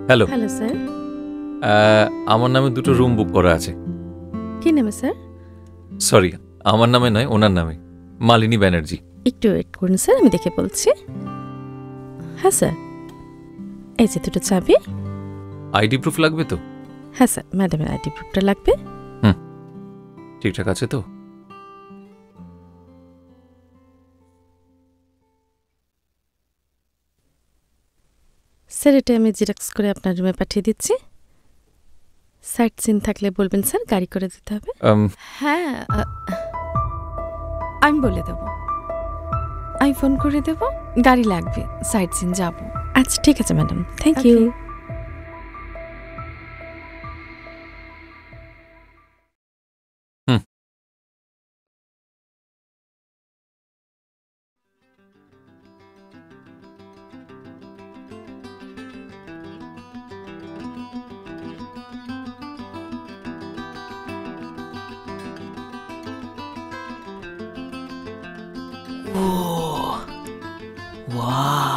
Hello. Hello sir. আমার নামে দুটো রুম বুক করা আছে। কি নামে স্যার? সরি, আমার নামে নয়, ওনার নামে, মালিনী ব্যানার্জি। একটু ওয়েট করুন স্যার, আমি দেখে বলছি। হ্যাঁ স্যার, এই যে দুটো চাবি। আইডি প্রুফ লাগবে তো? হ্যাঁ স্যার, ম্যাডামের আইডি প্রুফটা লাগবে। ঠিকঠাক আছে তো? স্যার, এটা আমি জেরক্স করে আপনার রুমে পাঠিয়ে দিচ্ছি। সাইট সিন থাকলে বলবেন স্যার, গাড়ি করে দিতে হবে। হ্যাঁ, আমি বলে দেব, আমি ফোন করে দেব, গাড়ি লাগবে, সাইট সিন যাব। আচ্ছা ঠিক আছে ম্যাডাম, থ্যাংক ইউ। Wow.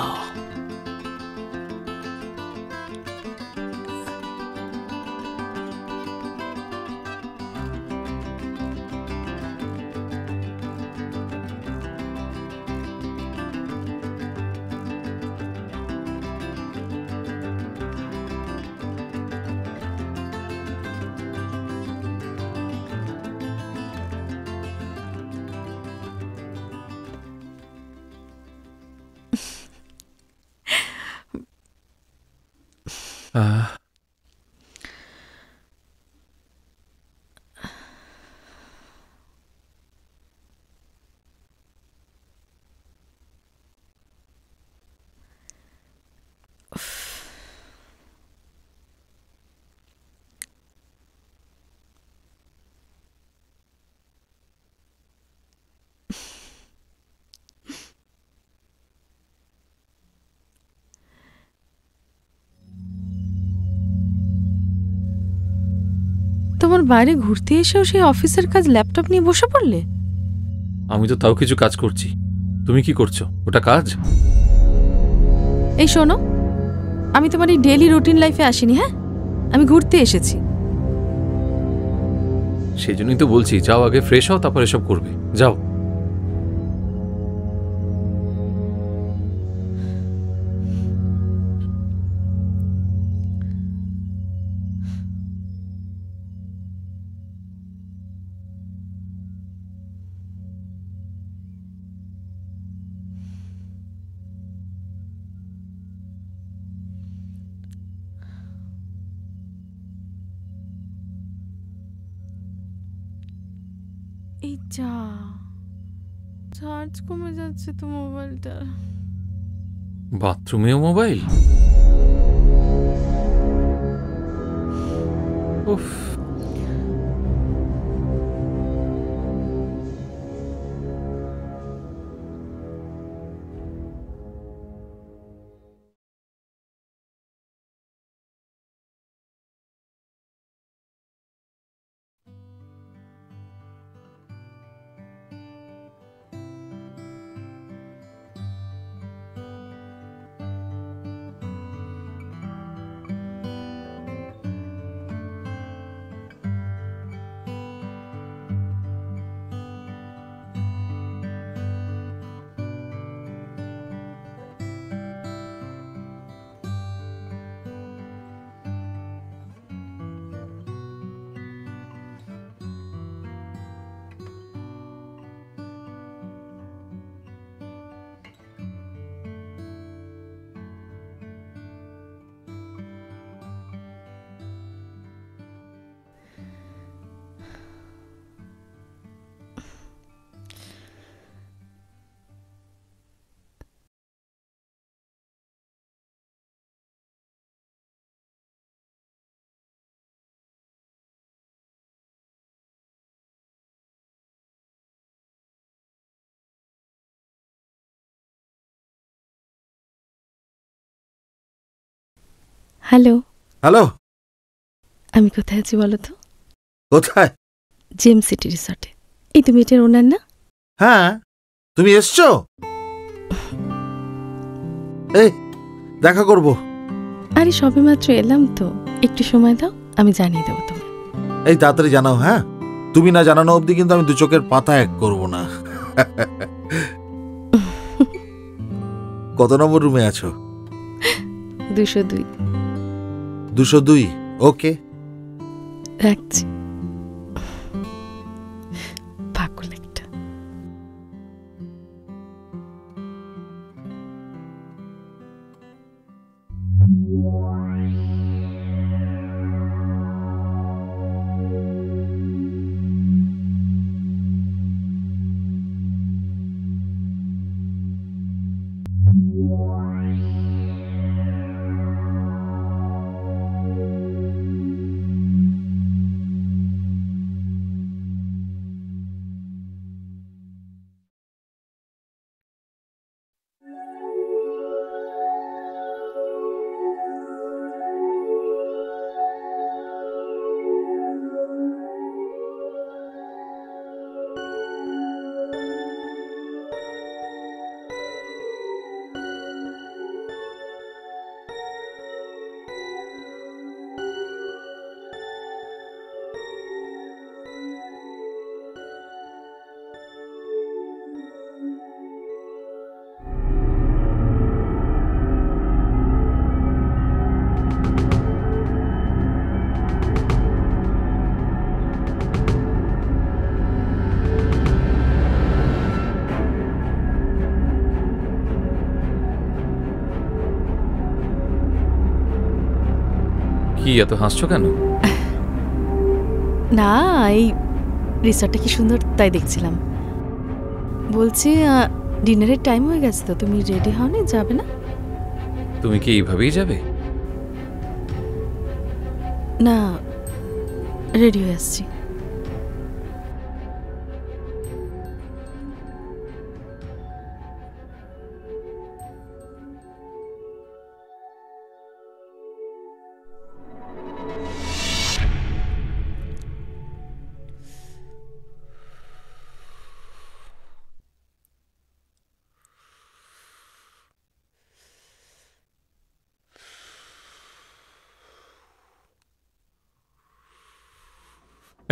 তোমার বাইরে ঘুরতে এসেও সেই অফিসের কাজ ল্যাপটপ নিয়ে বসে পড়লে? আমি তো তাও কিছু কাজ করছি, তুমি কি করছো? ওটা কাজ? এই শোনো, আমি তোমার এই ডেইলি রুটিন লাইফে আসিনি। হ্যাঁ, আমি ঘুরতে এসেছি। সেই জন্যই তো বলছি, যাও আগে ফ্রেশ হও, তারপর এসব করবে। যাও। এই যা, চার্জ কমে যাচ্ছে তো মোবাইলটা। বাথরুমেও মোবাইল? উফ। হ্যালো। হ্যালো। আমি কোথায় আছি বলো তো? কোথায়? জেম সিটি রিসর্টে। এই তুমি এটার ওনার না? হ্যাঁ, তুমি এসছো? এই দেখা করব। আরে সবে মাত্র এলাম তো, একটু সময় দাও, আমি জানিয়ে দেবো তোমায়। এই তাড়াতাড়ি জানাও, হ্যাঁ? তুমি না জানানো অবধি কিন্তু আমি দু চোখের পাতা এক করব না। কত নম্বর রুমে আছো? 202। 202? ওকে, রাখছি। পাগল একটা। কি এত হাসছো কেন? না, এই রিসর্টটা কি সুন্দর তাই দেখছিলাম। বলছি ডিনারের টাইম হয়ে গেছে তো, তুমি রেডি হও না? যাবে না? তুমি কি এইভাবেই যাবে? না, রেডি হয়ে আসছি।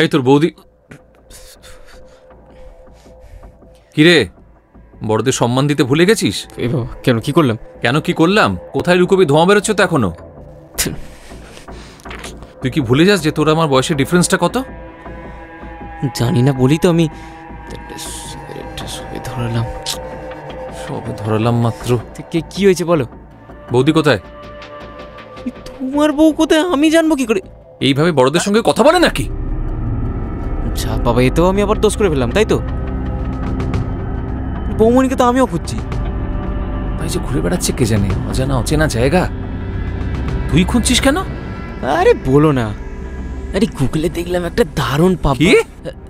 এই তোর বৌদি কিরে, বড়দের সম্মান দিতে ভুলে গেছিস? এই বাবা, কেন কি করলাম? কেন কি করলাম? কোথায় লুকোবি? ধোঁয়া বেরোচ্ছে তো এখনো। তুই কি ভুলে যাস যে তোর আমার বয়সের ডিফারেন্সটা কত? জানি না বলি তো আমি সবে ধরালাম। সবে ধরালাম মাত্র। কি হয়েছে বলো? বৌদি কোথায়? তোমার বউ কোথায় আমি জানবো কি করে? এইভাবে বড়দের সঙ্গে কথা বলে নাকি? আচ্ছা বাবা, এতেও আমি আবার দোষ করে ফেললাম, তাই তো? বৌমনিকে তো আমিও খুঁজছি। ভাই যে ঘুরে বেড়াচ্ছে কে জানে, অজানা অচেনা জায়গা। তুই খুঁজছিস কেন? আরে বলো না, আরে গুগলে দেখলাম একটা দারুণ কি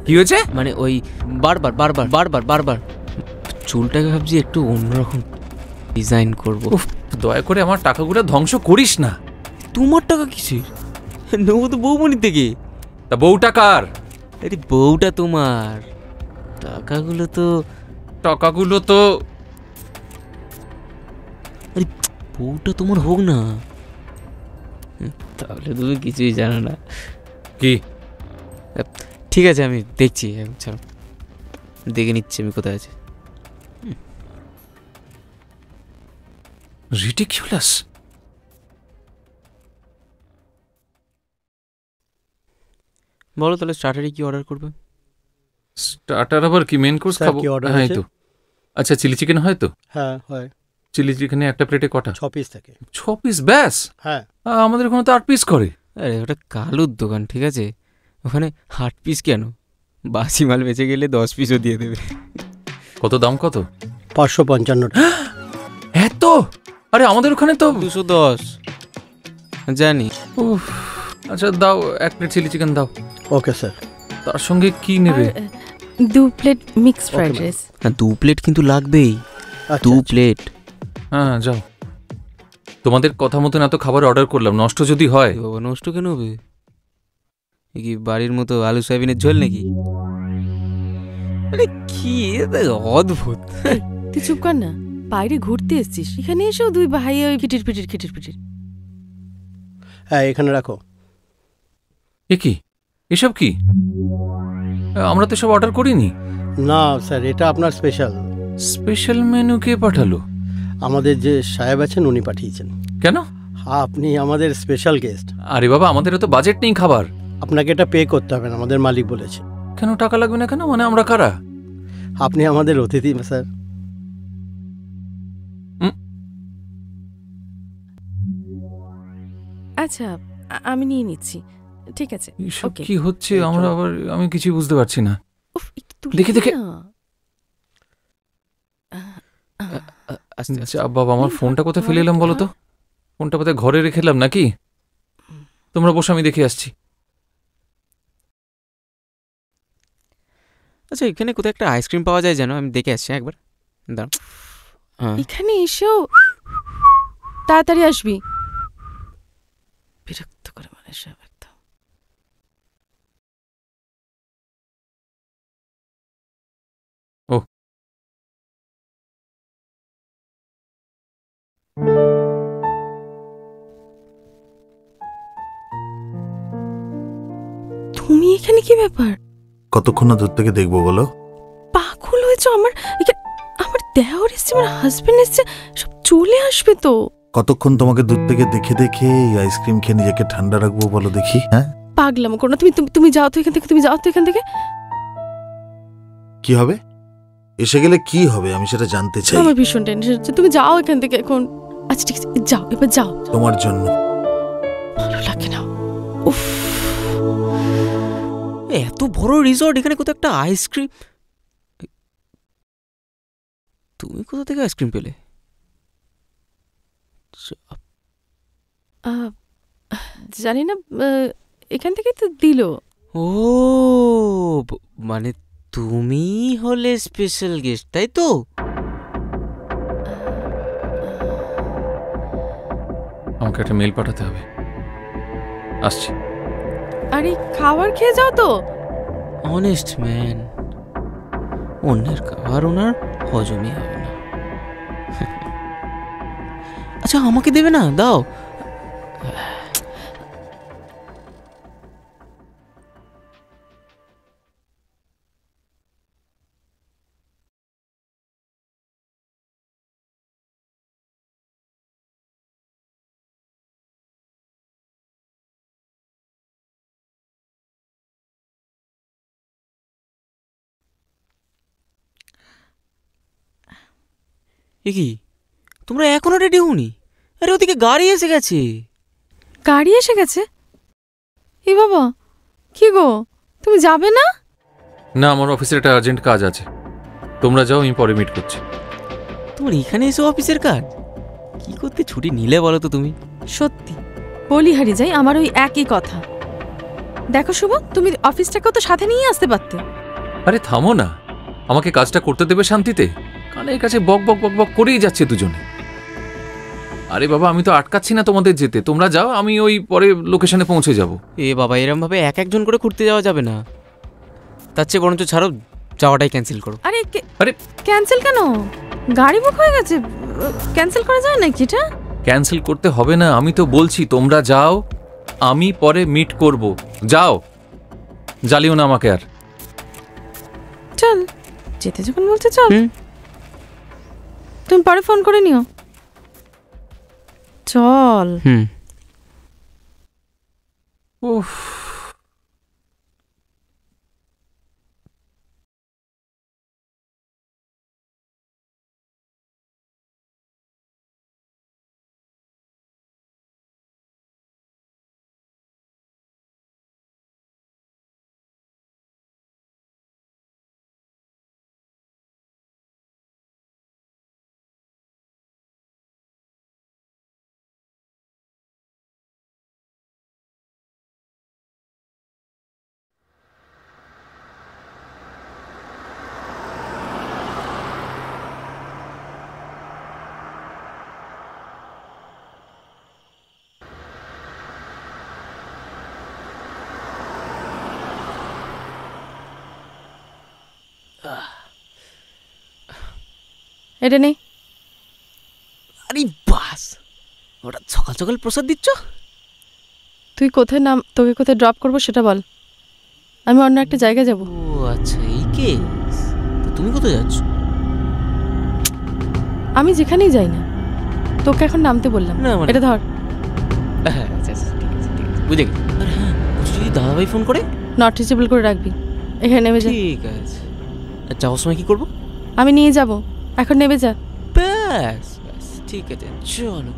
কি হয়েছে? মানে ওই বারবার বারবার বারবার বারবার চুলটাকে ভাবছি একটু অন্যরকম ডিজাইন করব। উফ, দয়া করে আমার টাকাগুলো ধ্বংস করিস না। তোমার টাকা কিসের? নেবো তো বৌমনির থেকে। তা বউটা কার? আরে বউটা তোমার, টাকাগুলো তো আরে বউটা তোমার হোক না। তাহলে তুমি কিছুই জানো না। কি? ঠিক আছে, আমি দেখছি, চলো দেখে নিচ্ছি আমি কোথায় আছে। রিডিকুলাস। বলো তাহলে স্টার্টারে কি অর্ডার করবে? স্টার্টার আবার কি, মেন কোর্স খাবো? হ্যাঁ তো। আচ্ছা, চিলি চিকেন হয় তো? হ্যাঁ হয়। চিলি চিকেনে একটা প্লেটে কটা? 6 পিস থাকে। 6 পিস ব্যাস? হ্যাঁ। আমাদের ওখানে তো 8 পিস করে। আরে ওটা কালুর দোকান, ঠিক আছে? ওখানে 8 পিস কেন, বাসি মাল বেঁচে গেলে 10 পিসও দিয়ে দেবে। কত দাম কত? 555 টাকা। এত? আরে আমাদের ওখানে তো 210। জানি। উফ, আচ্ছা দাও, 1 প্লেট চিলি চিকেন দাও। Okay sir. তার সঙ্গে কি নেবে? 2 প্লেট মিক্সড ফ্রাইড রাইস। হ্যাঁ 2 প্লেট কিন্তু লাগবেই। 2 প্লেট। হ্যাঁ যাও। তোমাদের কথা মতন এত খাবার অর্ডার করলাম, নষ্ট যদি হয়? বাবা নষ্ট কেন হবে? এ কি বাড়ির মতো আলু সয়াবিনের ঝোল নাকি? আরে কি অদ্ভুত। তুই চুপ কর না, বাইরে ঘুরতে এসেছিস, এখানে এসেও 2 ভাই ওই খিটির পিটির। হ্যাঁ এখানে রাখো। এ কি, এসব কি? আমরা তো সব অর্ডার করিনি। না স্যার, এটা আপনার স্পেশাল। স্পেশাল মেনু কে পাঠালো? আমাদের যে সাহেব আছেন উনি পাঠিয়েছেন। কেন? আপনি আমাদের স্পেশাল গেস্ট। আরে বাবা, আমাদের তো বাজেট নেই খাবার। আপনাকে এটা পে করতে হবে না, আমাদের মালিক বলেছে। কেন টাকা লাগবে না কেন? মানে আমরা কারা? আপনি আমাদের অতিথি স্যার। আচ্ছা, আমি নিয়ে নিচ্ছি। ঠিক আছে। এসব Okay. কি হচ্ছে? আমরা আবার, আমি কিছুই বুঝতে পারছি না। উফ, একটু তুলে দেখে দে দেখে। না। আস্তে আস্তে। যা বাবা, আমার ফোনটা কোথায় ফেলে এলাম বলো তো? ফোনটা কোথায় ঘরে রেখে এলাম নাকি? তোমরা বসে, আমি দেখে আসছি। আচ্ছা, এখানে কোথায় একটা আইসক্রিম পাওয়া যায় যেন, আমি দেখে আসছি একবার। দাঁড়ান। হ্যাঁ, এখানে এসেও তাড়াতাড়ি আসবি। বিরক্ত করে মানে সব একদম। ও। তুমি এখানে কি ব্যাপার? কতক্ষণ না দূর থেকে দেখবো বলো? পাগল হয়েছো? আমার দেওর এসছে, আমার হাজবেন্ড এসছে, সব চলে আসবে তো। কতক্ষণ তোমাকে দূর থেকে দেখে দেখে এই আইসক্রিম খেয়ে নিজেকে ঠান্ডা রাখবো বলো দেখি? হ্যাঁ, পাগলাম করো না। তুমি যাও তো এখান থেকে, তুমি যাও তো এখান থেকে। কি হবে? এসে গেলে কি হবে আমি সেটা জানতে চাই। আমার ভীষণ টেনশন হচ্ছে, তুমি যাও এখান থেকে এখন। আচ্ছা ঠিক আছে, যাও, এবার যাও। তোমার জন্য। ভালো লাগে না। উফ, এত বড় রিসর্ট, এখানে কোথাও একটা আইসক্রিম। তুমি কোথা থেকে আইসক্রিম পেলে? জানি না, এখান থেকে তো দিল। ও, মানে তুমি হলে স্পেশাল গেস্ট, তাই তো? আমাকে একটা মেল পাঠাতে হবে, আসছি। আরে খাবার খেয়ে যাও তো। অনেস্ট ম্যান, অন্যের খাবার ওনার হজমই হবে না। আচ্ছা, আমাকে দেবে না? দাও। এ কি, তোমরা এখনো রেডি হওনি? আরে ওদিকে গাড়ি এসে গেছে। গাড়ি এসে গেছে? এ বাবা, কি গো, তুমি যাবে না? না, আমার অফিসের একটা আর্জেন্ট কাজ আছে, তোমরা যাও, আমি পরে মিট করছি। তোমার এখানে এসে অফিসের কাজ? কি করতে ছুটি নিলে বলো তো তুমি? সত্যি বলিহারি যাই, আমার ওই একই কথা। দেখো শুভ, তুমি অফিসটাকেও তো সাথে নিয়ে আসতে পারতে। আরে থামো না, আমাকে কাজটা করতে দেবে শান্তিতে? কানের কাছে বক বক বক বক করেই যাচ্ছে দুজনে। আরে বাবা, আমি তো আটকাচ্ছি না তোমাদের যেতে, তোমরা যাও, আমি ওই পরে লোকেশনে পৌঁছে যাব। এ বাবা, এরম ভাবে এক একজন করে ঘুরতে যাওয়া যাবে না। তার চেয়ে বরঞ্চ ছাড়ো, যাওয়াটাই ক্যান্সেল করো। আরে আরে ক্যান্সেল কেন? গাড়ি বুক হয়ে গেছে, ক্যান্সেল করা যায় নাকি এটা? ক্যান্সেল করতে হবে না, আমি তো বলছি তোমরা যাও, আমি পরে মিট করব। যাও, জ্বালিও না আমাকে আর। চল, যেতে যখন বলছে চল। হুম। তুমি পরে ফোন করে নিও। চল। হুম। উফ, এটা নেই। আরে বাস, ওটা সকাল সকাল প্রসাদ দিচ্ছ? তুই কোথায় তোকে কোথায় ড্রপ করবো সেটা বল, আমি অন্য একটা জায়গায় যাব। ও আচ্ছা, এই কেস। তো তুমি কোথায় যাচ্ছ? আমি যেখানেই যাই না, তোকে এখন নামতে বললাম। না, মানে- এটা ধর। হ্যাঁ, আচ্ছা আচ্ছা, ঠিক আছে ঠিক আছে, বুঝে গেছি। আর হ্যাঁ, বলছি যদি দাদাভাই ফোন করে? নট রিচেবল করে রাখবি, এখানে নেমে যা। ঠিক আছে। আর যাওয়ার সময় কি করবো? আমি নিয়ে যাব, এখন নেমে যা। ব্যাস ব্যাস, ঠিক আছে, চলো।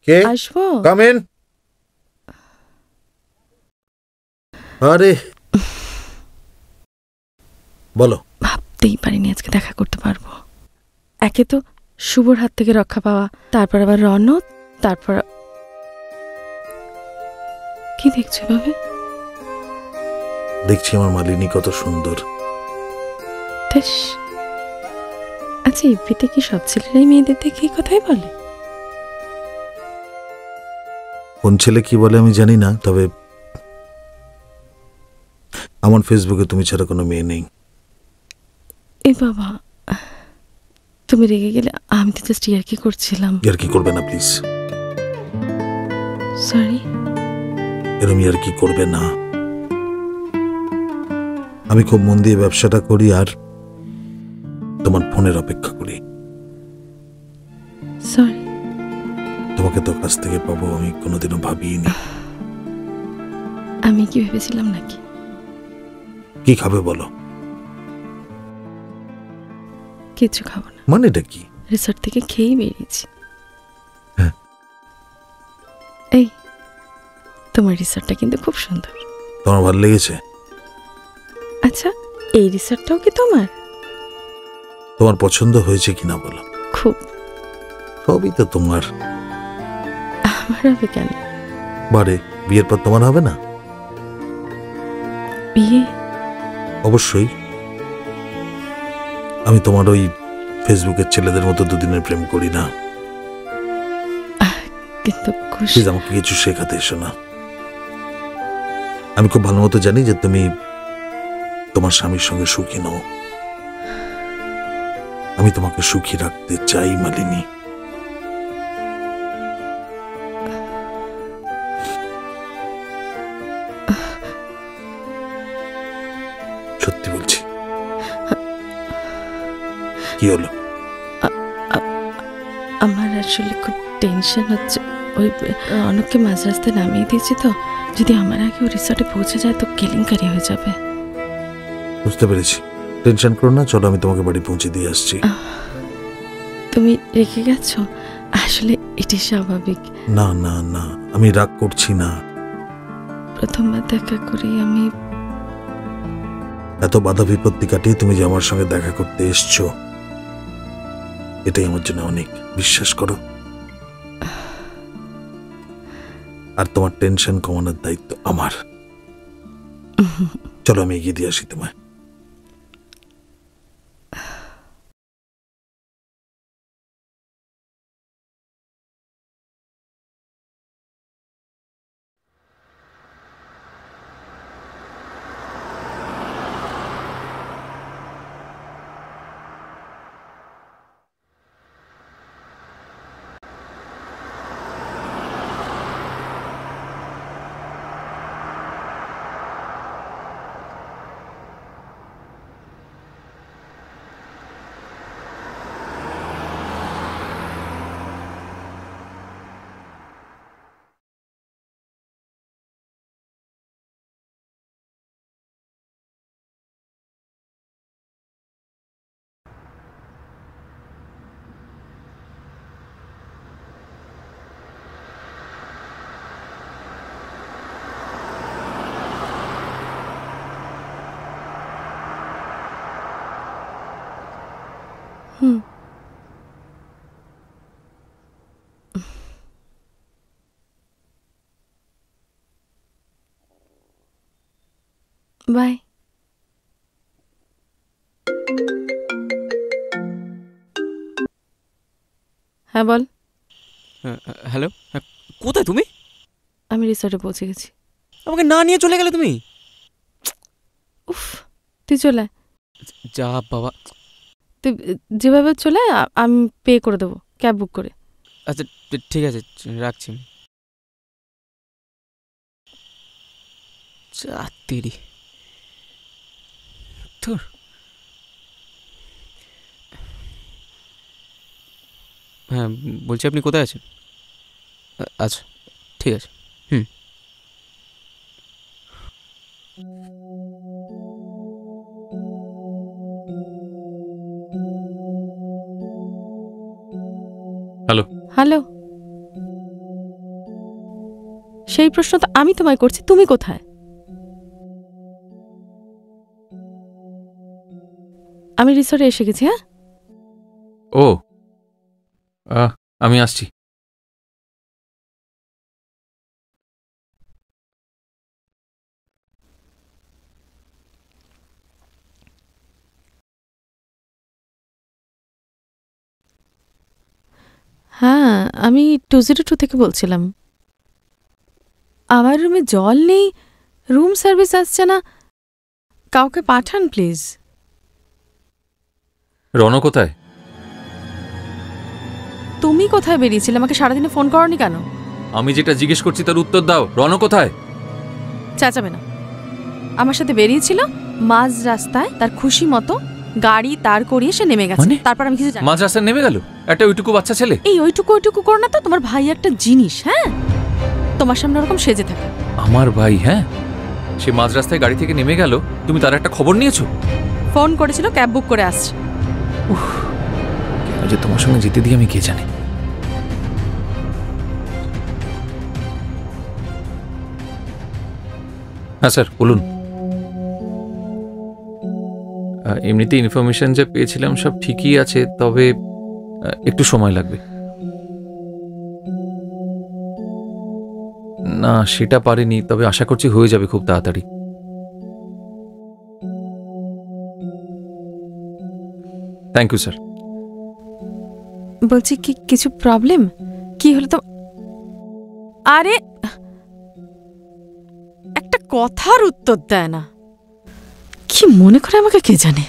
কে? আসবো? Come in. আরে বলো। ভাবতেই পারিনি আজকে দেখা করতে পারবো। একে তো শুভর হাত থেকে রক্ষা পাওয়া, তারপর আবার রনদ, তারপর কি দেখছো ভাবে? দেখছি আমার মালিনী কত সুন্দর। বেশ। আচ্ছা, এমপিতে কি সব ছেলেরাই মেয়েদের দেখে এই কথাই বলে? কোন ছেলে কি বলে আমি জানি না, তবে আমার ফেসবুকে তুমি ছাড়া কোনো মেয়ে নেই। এ বাবা, তুমি রেগে গেলে? আমি তো জাস্ট ইয়ার্কি করছিলাম। ইয়ার্কি করবে না প্লিজ, সরি। এরম ইয়ার্কি করবে না। আমি খুব মন দিয়ে ব্যবসাটা করি আর তোমার ফোনের অপেক্ষা করি। সরি। তোমাকে তো কাছ থেকে পাবো আমি কোনোদিনও ভাবিনি। আমি কি ভেবেছিলাম নাকি? কি খাবে বলো? কিছু খাবো না। মানে এটা কি? রিসর্ট থেকে খেয়েই বেরিয়েছি। হ্যাঁ। এই, তোমার রিসর্টটা কিন্তু খুব সুন্দর। তোমার ভালো লেগেছে? আচ্ছা, এই রিসর্টটাও কি তোমার? তোমার পছন্দ হয়েছে কিনা বলো? খুব। সবই তো তোমার। আমার হবে কেন? বারে বিয়ের পর তোমার হবে না? বিয়ে? অবশ্যই। আমি তোমার ওই ফেসবুকের ছেলেদের মতো দুদিনের প্রেম করি না। কিন্তু খুশি। প্লিজ আমাকে কিছু শেখাতে এসো না। আমি খুব ভালো মতো জানি যে তুমি তোমার স্বামীর সঙ্গে সুখী নও। আমি তোমাকে সুখী রাখতে চাই মালিনী। সত্যি বলছি। কি হলো? আমার আসলে খুব টেনশন হচ্ছে। ওই অনেককে মাঝ রাস্তায় নামিয়ে দিয়েছি তো, যদি আমার আগে ওই রিসর্টে পৌঁছে যায় তো কেলেঙ্কারি হয়ে যাবে। বুঝতে পেরেছি, টেনশন করো না। চলো আমি তোমাকে বাড়ি পৌঁছে দিয়ে আসছি। তুমি রেখে গেছো? আসলে এটি স্বাভাবিক। না না না, আমি রাগ করছি না। প্রথমবার দেখা করেই আমি এত বাধা বিপত্তি কাটিয়ে তুমি যে আমার সঙ্গে দেখা করতে এসছো, এটাই আমার জন্য অনেক। বিশ্বাস করো। আর তোমার টেনশন কমানোর দায়িত্ব আমার। চলো আমি এগিয়ে দিয়ে আসি তোমায়। বাই। হ্যাঁ বল। হ্যালো, কোথায় তুমি? আমি রিসর্টে পৌঁছে গেছি। আমাকে না নিয়ে চলে গেলে তুমি? উফ, তুই চলে আয়। যা বাবা, তুই যেভাবে চলে আয়, আমি পে করে দেবো ক্যাব বুক করে। আচ্ছা ঠিক আছে, রাখছি। তেরি তোর। হ্যাঁ বলছি, আপনি কোথায় আছেন? আচ্ছা ঠিক আছে। হ্যালো। হ্যালো, সেই প্রশ্ন তো আমি তোমায় করছি, তুমি কোথায়? আমি রিসর্টে এসে গেছি। হ্যাঁ ও, আমি আসছি। হ্যাঁ, আমি 202 থেকে বলছিলাম। আমার রুমে জল নেই, রুম সার্ভিস আসছে না, কাউকে পাঠান প্লিজ। রণ কোথায়? তুমি কোথায় বেরিয়েছিলে? আমাকে সারাদিনে ফোন করনি কেন? আমি যেটা জিজ্ঞেস করছি তার উত্তর দাও। রণ কোথায়? চেঁচাবে না। আমার সাথে বেরিয়েছিল, মাঝ রাস্তায় তার খুশি মতো গাড়ি দাঁড় করিয়ে সে নেমে গেছে। তারপর আমি কিছু জানি। মাঝ রাস্তায় নেমে গেল একটা ওইটুকু বাচ্চা ছেলে? এই ওইটুকু করো না তো, তোমার ভাই একটা জিনিস। হ্যাঁ, তোমার সামনে ওরকম সেজে থাকে। আমার ভাই? হ্যাঁ, সে মাঝ রাস্তায় গাড়ি থেকে নেমে গেল, তুমি তার একটা খবর নিয়েছো? ফোন করেছিল, ক্যাব বুক করে আসছে। কেন যে তোমার সঙ্গে যেতে দিয়ে আমি কে জানি। হ্যাঁ স্যার বলুন। এমনিতে ইনফরমেশন যে পেয়েছিলাম সব ঠিকই আছে, তবে একটু সময় লাগবে। না সেটা পারিনি, তবে আশা করছি হয়ে যাবে খুব তাড়াতাড়ি। Thank you sir. বলছি কি কিছু প্রবলেম? কি হলো তো? আরে একটা কথার উত্তর দেয় না, কি মনে করে আমাকে কে জানে।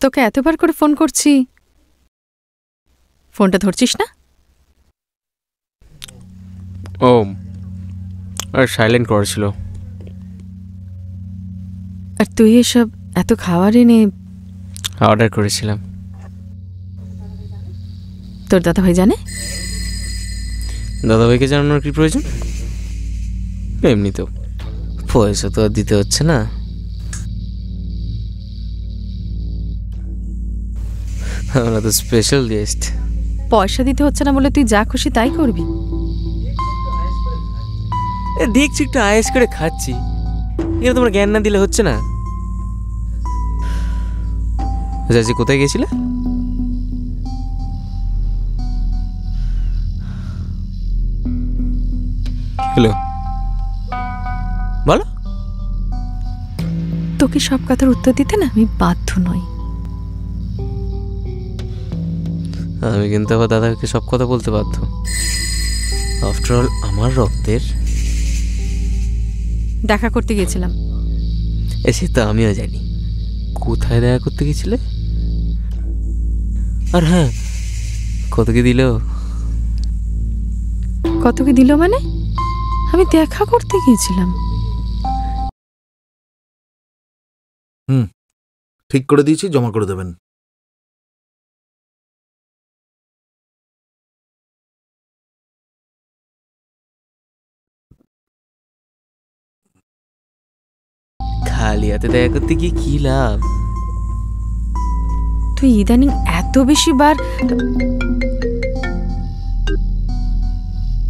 তোকে এতবার করে ফোন করছি, ফোনটা ধরছিস না? ও, আর সাইলেন্ট করেছিল। আর তুই এসব এত খাবার এনে অর্ডার করেছিলাম। তোর দাদাভাই জানে? দাদাভাইকে জানানোর কি প্রয়োজন? এমনি তো পয়সা তো আর দিতে হচ্ছে না। আমরা তো স্পেশাল গেস্ট। পয়সা দিতে হচ্ছে না বলে তুই যা খুশি তাই করবি? দেখছি একটু আয়েস করে খাচ্ছি, এটা তোমার জ্ঞান না দিলে হচ্ছে না। আচ্ছা কোথায় গেছিলে? হ্যালো, বলো। তোকে সব কথার উত্তর দিতে না আমি বাধ্য নই। আমি কিন্তু আবার দাদাকে সব কথা বলতে বাধ্য। আফটার অল আমার রক্তের। দেখা করতে গিয়েছিলাম। সে তো আমিও জানি। কোথায় দেখা করতে গেছিলে? আর হ্যাঁ, কত কি দিল? কত কি দিল মানে? আমি দেখা করতে গিয়েছিলাম। ঠিক করে দিয়েছি, জমা করে দেবেন। খালি হাতে দেখা করতে গিয়ে কি লাভ? তুই ইদানিং এত বেশি বার।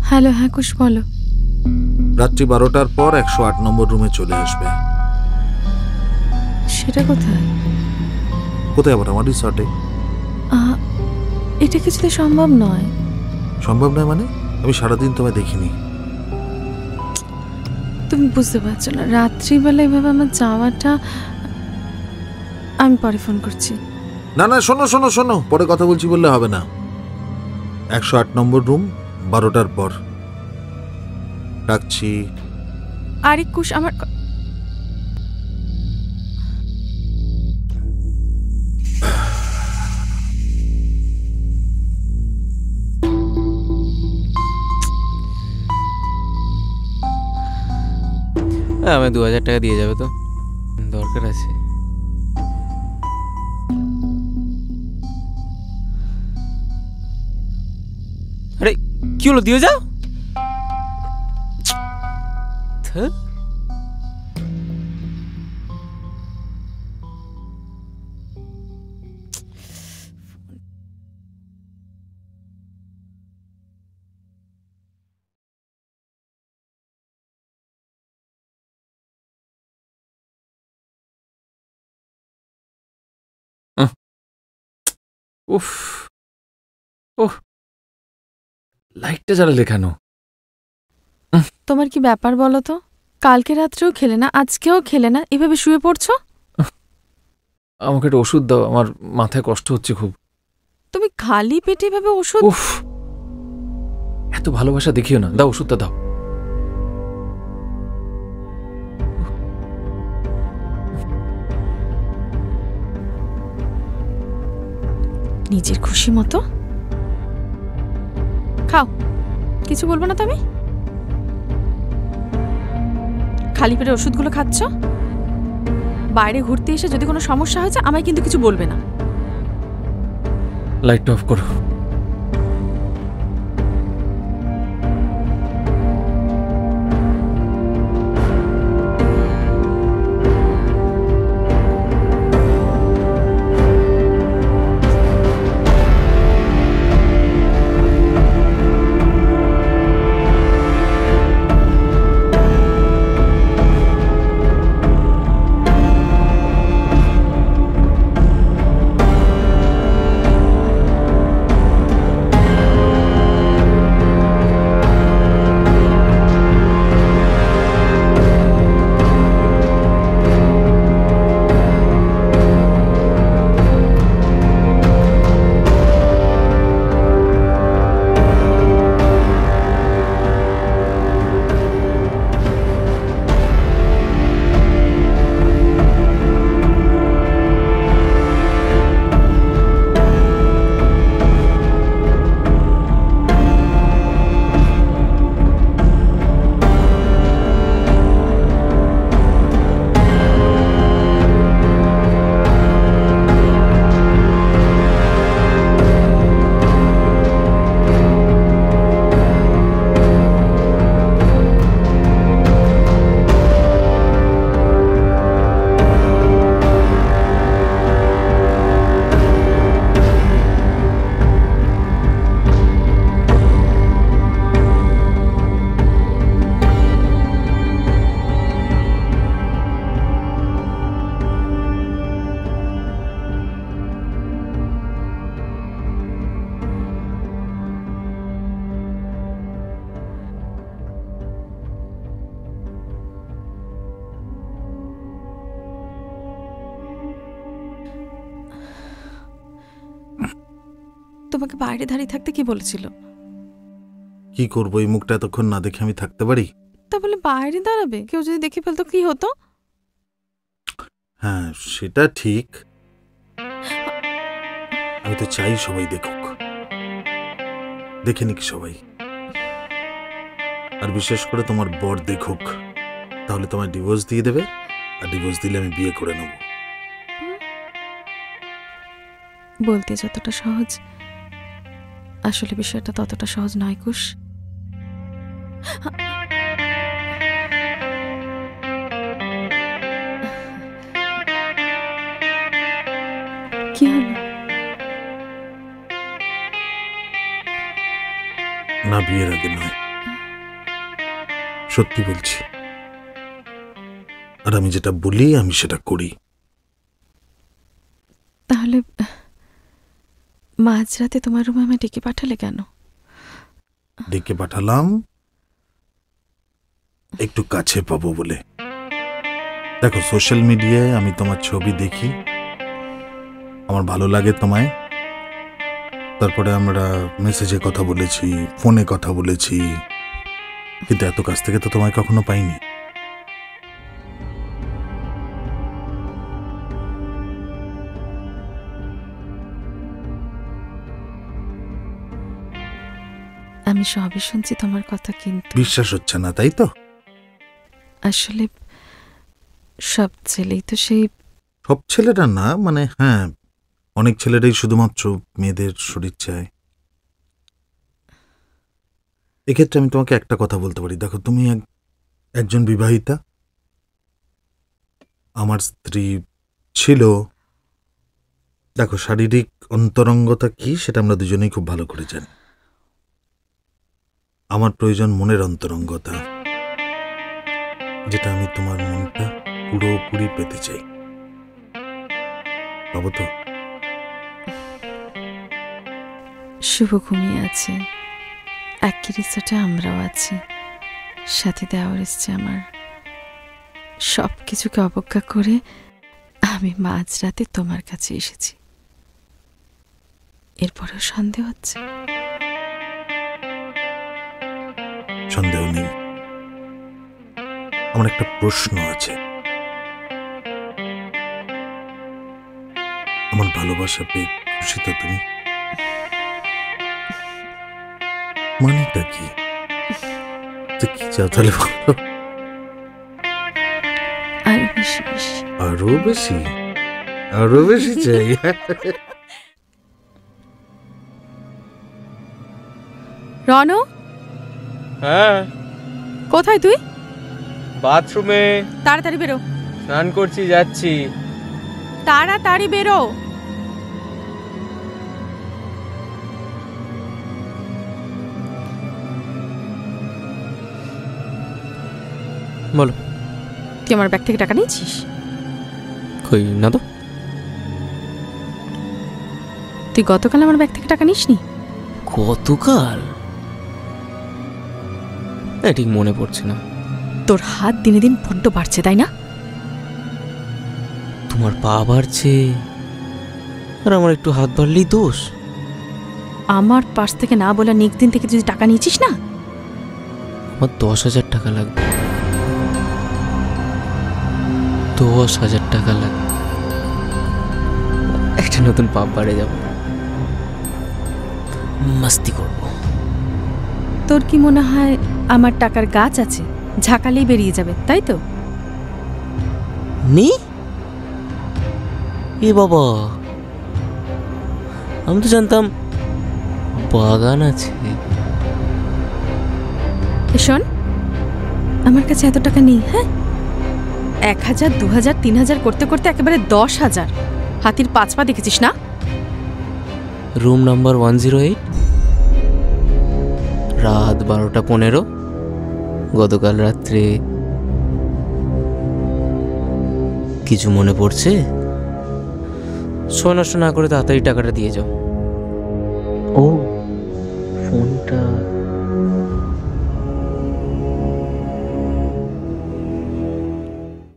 হ্যালো, হ্যাঁ কুশ বলো। রাত্রি 12টার পর 108 নম্বর রুমে চলে আসবে। এটা কোথায়? কোথায় আবার? আমার রিসর্টে। এটা কিছুতে সম্ভব নয়। সম্ভব নয় মানে? আমি সারাদিন তোমায় দেখিনি। তুমি বুঝতে পারছো না, রাত্রিবেলা এভাবে আমার যাওয়াটা। আমি পরে ফোন করছি। না না, শোনো শোনো শোনো, পরে কথা বলছি বললে হবে না। 108 নম্বর রুম, 12টার পর। রাখছি। আরে কুশ, আমার আমি 2000 টাকা দিয়ে যাবে তো, দরকার আছে। আরে কি হলো, দিয়ে যাও। উফ, ওহ, লাইটটা জ্বালালে কেন? তোমার কি ব্যাপার বলো তো? কালকে রাত্রেও খেলে না, আজকেও খেলে না, এভাবে শুয়ে পড়ছো। আমাকে একটা ওষুধ দাও, আমার মাথায় কষ্ট হচ্ছে খুব। তুমি খালি পেটে এভাবে ওষুধ? উফ, এত ভালোবাসা দেখিও না, দাও ওষুধটা দাও। নিজের খুশি মতো খাও, কিছু বলবো না। তুমি খালি পেটে ওষুধগুলো খাচ্ছ। বাইরে ঘুরতে এসে যদি কোনো সমস্যা হয়েছে আমায় কিন্তু কিছু বলবে না। লাইটটা অফ করো। তোমাকে বাইরে দাঁড়িয়ে থাকতে কি বলেছিল? কি করবো, এই মুখটা এতক্ষণ না দেখে আমি থাকতে পারি? তা বলে বাইরে দাঁড়াবে, কেউ যদি দেখে ফেলতো কি হতো? হ্যাঁ সেটা ঠিক, আমি তো চাই সবাই দেখুক, দেখে নিক সবাই, আর বিশেষ করে তোমার বর দেখুক। তাহলে তোমার ডিভোর্স দিয়ে দেবে, আর ডিভোর্স দিলে আমি বিয়ে করে নেব। বলতে যতটা সহজ, আসলে বিষয়টা ততটা সহজ নয় কুশ। কি হলো? না, বিয়ের আগে নয়, সত্যি বলছি। আর আমি যেটা বলি আমি সেটা করি। আসলে মাঝরাতে তোমার রুমে আমায় ডেকে পাঠালে কেন? ডেকে পাঠালাম একটু কাছে পাবো বলে। দেখো, সোশ্যাল মিডিয়ায় আমি তোমার ছবি দেখি, আমার ভালো লাগে তোমায়। তারপরে আমরা মেসেজে কথা বলেছি, ফোনে কথা বলেছি, কিন্তু এত কাছ থেকে তো তোমায় কখনো পাইনি। আমি সবই শুনছি তোমার কথা, কিন্তু বিশ্বাস হচ্ছে না, তাই তো? আসলে সব ছেলেই তো সেই সব ছেলেরা না, মানে হ্যাঁ, অনেক ছেলেরাই শুধুমাত্র মেয়েদের শরীর চায়। এক্ষেত্রে আমি তোমাকে একটা কথা বলতে পারি। দেখো, তুমি একজন বিবাহিতা, আমার স্ত্রী ছিল। দেখো, শারীরিক অন্তরঙ্গতা কি সেটা আমরা দুজনেই খুব ভালো করে জানি। আমার প্রয়োজন মনের অন্তরঙ্গতা, যেটা আমি তোমার মনটা পুরোপুরি পেতে চাই। পাবো তো? শুভ ঘুমিয়ে আছে, একই রিসোর্টে আমরাও আছি, সাথে দেওয়ার এসছে আমার। সব কিছুকে অবজ্ঞা করে আমি মাঝরাতে তোমার কাছে এসেছি, এরপরেও সন্দেহ হচ্ছে? সন্দেহ নেই। আমার একটা প্রশ্ন আছে। আমার ভালোবাসা পেয়ে খুশি তো তুমি? মানেটা কি? কি চাও তাহলে বলো? আরো বেশি বেশি। আরো বেশি? আরো বেশি চাই? রনো, হ্যাঁ, কোথায় তুই? বাথরুমে তাড়াতাড়ি বেরো, স্নান করছি, যাচ্ছি। তাড়াতাড়ি বেরো। বলো। তুই আমার ব্যাগ থেকে টাকা নিয়েছিস? কই না তো। তুই গতকাল আমার ব্যাগ থেকে টাকা নিসনি? গতকাল? ঠিক মনে পড়ছে না। তোর হাত দিনে দিন বড্ড বাড়ছে, তাই না? তোমার পা বাড়ছে আর আমার একটু হাত বাড়লেই দোষ? আমার পার্স থেকে না বলা নেক্সট দিন থেকে যদি টাকা নিয়েছিস না, আমার 10,000 টাকা লাগবে। 10,000 টাকা লাগবে। একটা নতুন পাপ বাড়ে যাব, মাস্তি করব। তোর কি মনে হয় আমার টাকার গাছ আছে, ঝাঁকালেই বেরিয়ে যাবে, তাই তো? নি এ বাবা, আমি তো জানতাম বাগান আছে। শোন, আমার কাছে এত টাকা নেই। হ্যাঁ, 1,000, 2,000, 3,000 করতে করতে একেবারে 10,000। হাতির 5 পা দেখেছিস না? রুম নাম্বার 108, রাত 12:15। গতকাল রাত্রে কিছু মনে পড়ছে? শোনা শোনা করে তাড়াতাড়ি টাকাটা দিয়ে যাও। ও ফোনটা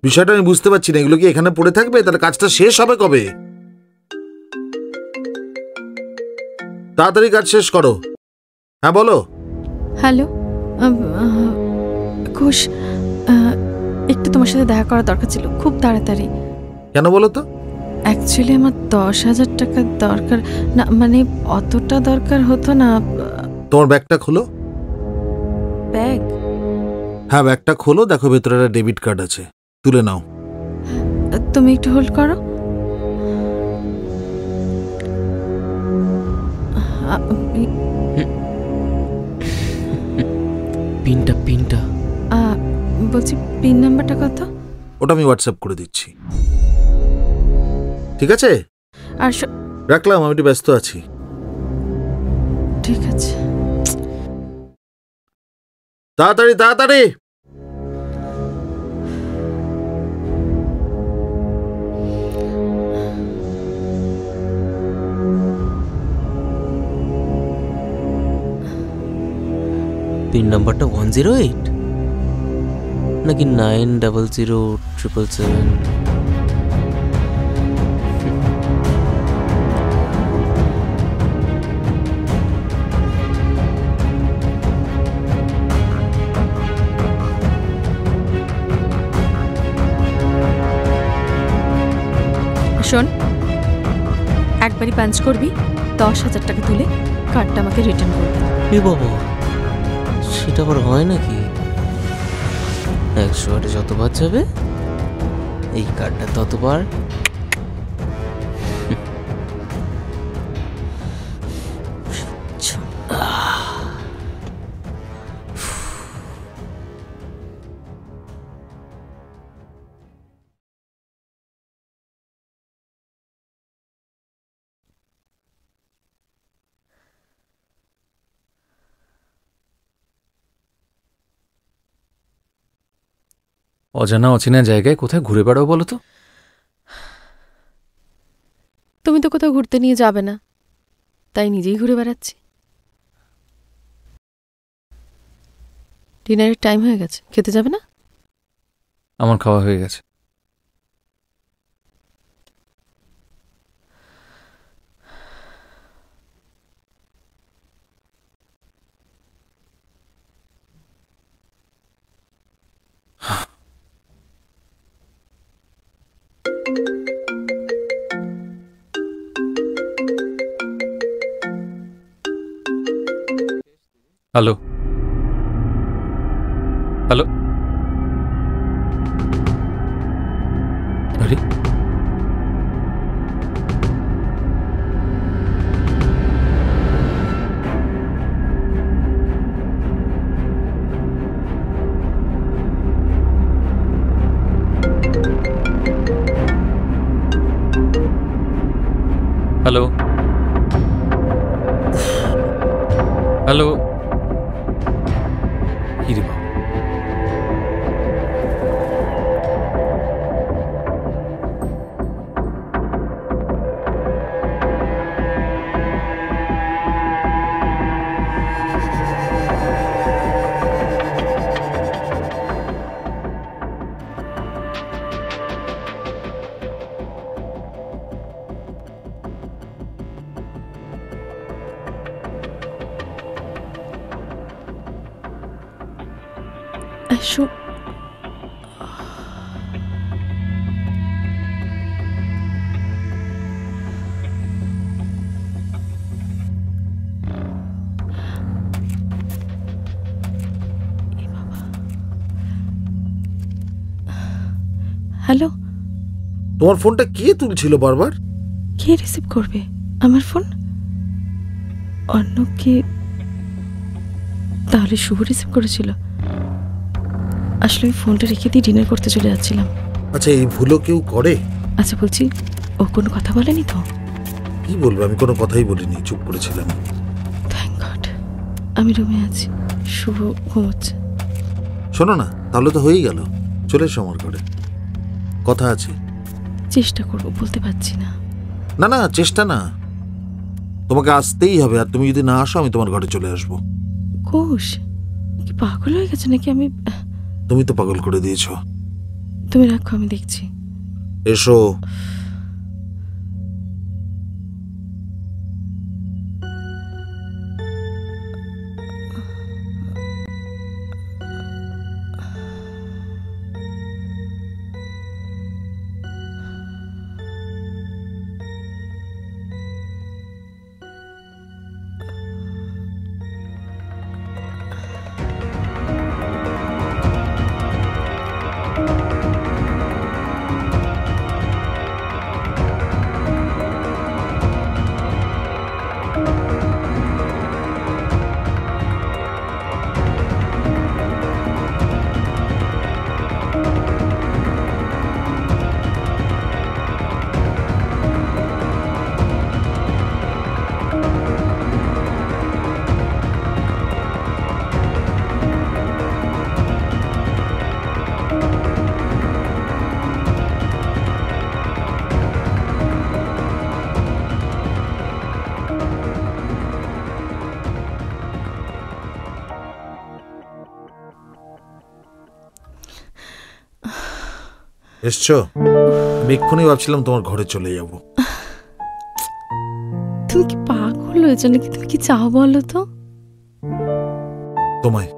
বিষয়টা আমি বুঝতে পারছি না। এগুলো কি এখানে পড়ে থাকবে? তাহলে কাজটা শেষ হবে কবে? তাড়াতাড়ি কাজ শেষ করো। হ্যাঁ বলো। হ্যালো ঘোষ, একটু তোমার সাথে দেখা করার দরকার ছিল, খুব তাড়াতাড়ি। কেন বলো তো? অ্যাকচুয়ালি আমার 10,000 টাকার দরকার না, মানে অতটা দরকার হতো না। তোমার ব্যাগটা খোলো। ব্যাগ? হ্যাঁ, ব্যাগটা খোলো, দেখো ভেতরে একটা ডেবিট কার্ড আছে, তুলে নাও। তুমি একটু হোল্ড করো। পিনটা বলছি, পিন নাম্বারটা কত? ওটা আমি হোয়াটসঅ্যাপ করে দিচ্ছি, ঠিক আছে? আর রাখলাম, আমি একটু ব্যস্ত আছি। ঠিক আছে, তাড়াতাড়ি তাড়াতাড়ি। পিন নাম্বারটা 108 নাকি 900777? শোন, একবারই পাঞ্চ করবি, 10,000 টাকা তুলে কার্ডটা আমাকে রিটার্ন করবি। এ বাবা, সেটা আবার হয় নাকি? 108 যতবার যাবে এই কার্ডটা ততবার। অজানা অচেনা জায়গায় কোথায় ঘুরে বেড়াও বলো তো? তুমি তো কোথাও ঘুরতে নিয়ে যাবে না, তাই নিজেই ঘুরে বেড়াচ্ছি। ডিনারের টাইম হয়ে গেছে, খেতে যাবে না? আমার খাওয়া হয়ে গেছে। হ্যালো হ্যালো, আরে হ্যালো হ্যালো, কি রে বাবা? এসো। হ্যালো, তোমার ফোনটা কে তুলছিল বারবার? কে রিসিভ করবে আমার ফোন? অন্য কে? তাহলে শুভ রিসিভ করেছিল। আসলে আমি ফোনটা রেখে দিয়ে ডিনার করতে চলে যাচ্ছিলাম। আচ্ছা, এই ভুলও কেউ করে? আচ্ছা বলছি, ও কোনো কথা বলেনি তো? কি বলবো, আমি কোনো কথাই বলিনি, চুপ করেছিলাম। Thank god. আমি রুমে আছি, শুভ ঘুমোচ্ছে। শোনো না, তাহলে তো হয়েই গেল, চলে এসো আমার ঘরে, কথা আছে। চেষ্টা করবো, বলতে পারছি না। না না, চেষ্টা না, তোমাকে আসতেই হবে, আর তুমি যদি না আসো আমি তোমার ঘরে চলে আসবো। কোষ কি পাগল হয়ে গেছে নাকি? আমি তুমি তো পাগল করে দিয়েছো। তুমি রাখো, আমি দেখছি। এসো। এসছো? আমি এক্ষুনি ভাবছিলাম তোমার ঘরে চলে যাব। তুমি কি পাগল হয়েছো নাকি? তুমি কি চাও বলো তো? তোমায়।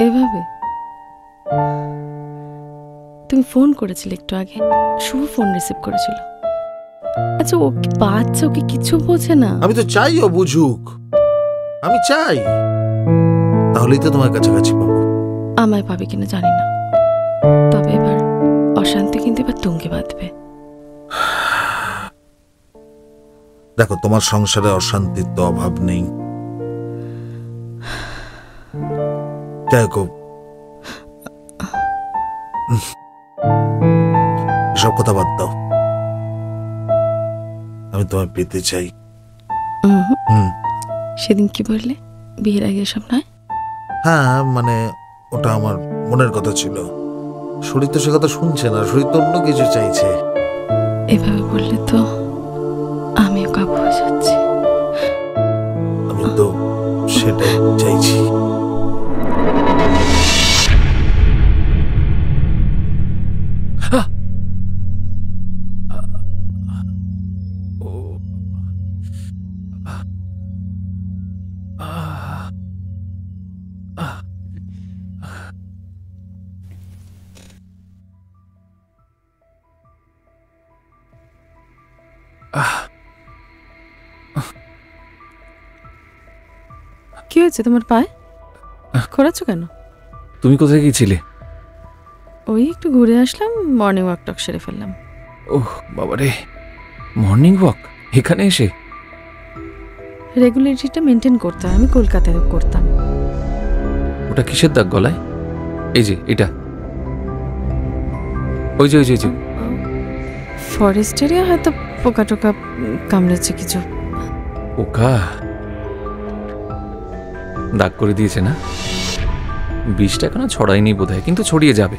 এভাবে তুমি ফোন করেছিলে একটু আগে, শুভ ফোন রিসিভ করেছিল। আচ্ছা ও কি বাচ্চা, ওকে কিছু বোঝে না? আমি তো চাই ও বুঝুক, আমি চাই, তাহলেই তো তোমার কাছাকাছি পাবো। আমায় পাবে কিনা জানি না, তবে এবার অশান্তি কিন্তু এবার তুঙ্গে বাঁধবে। দেখো, তোমার সংসারে অশান্তির তো অভাব নেই। দেখো, এসব কথা বাদ দাও, আমি তোমায় পেতে চাই। সেদিন কি বললে? বিয়ের আগে এসব নয়? হ্যাঁ, মানে ওটা আমার মনের কথা ছিল। শরীর তো সে কথা শুনছে না, শরীর তো অন্য কিছু চাইছে। এভাবে বললে তো আমিও কাবু হয়ে যাচ্ছি। আমি তো সেটাই চাইছি। কি হয়েছে তোমার পায়ে? খোঁড়াচ্ছ কেন? তুমি কোথায় গিয়েছিলে? ওই একটু ঘুরে আসলাম, মর্নিং ওয়াক টক সেরে ফেললাম। ওহ বাবারে, মর্নিং ওয়াক এখানে এসে? রেগুলারিটিটা মেনটেন করতে হয়, আমি কলকাতায় করতাম। ওটা কিসের দাগ গলায়? এই যে এটা, ওই যে ওই যে ফরেস্ট এরিয়া, হয়তো পোকা টোকা কামড়েছে কিছু। পোকা দাগ করে দিয়েছে না? বিষটা এখনো ছড়ায়নি বোধহয়, কিন্তু ছড়িয়ে যাবে।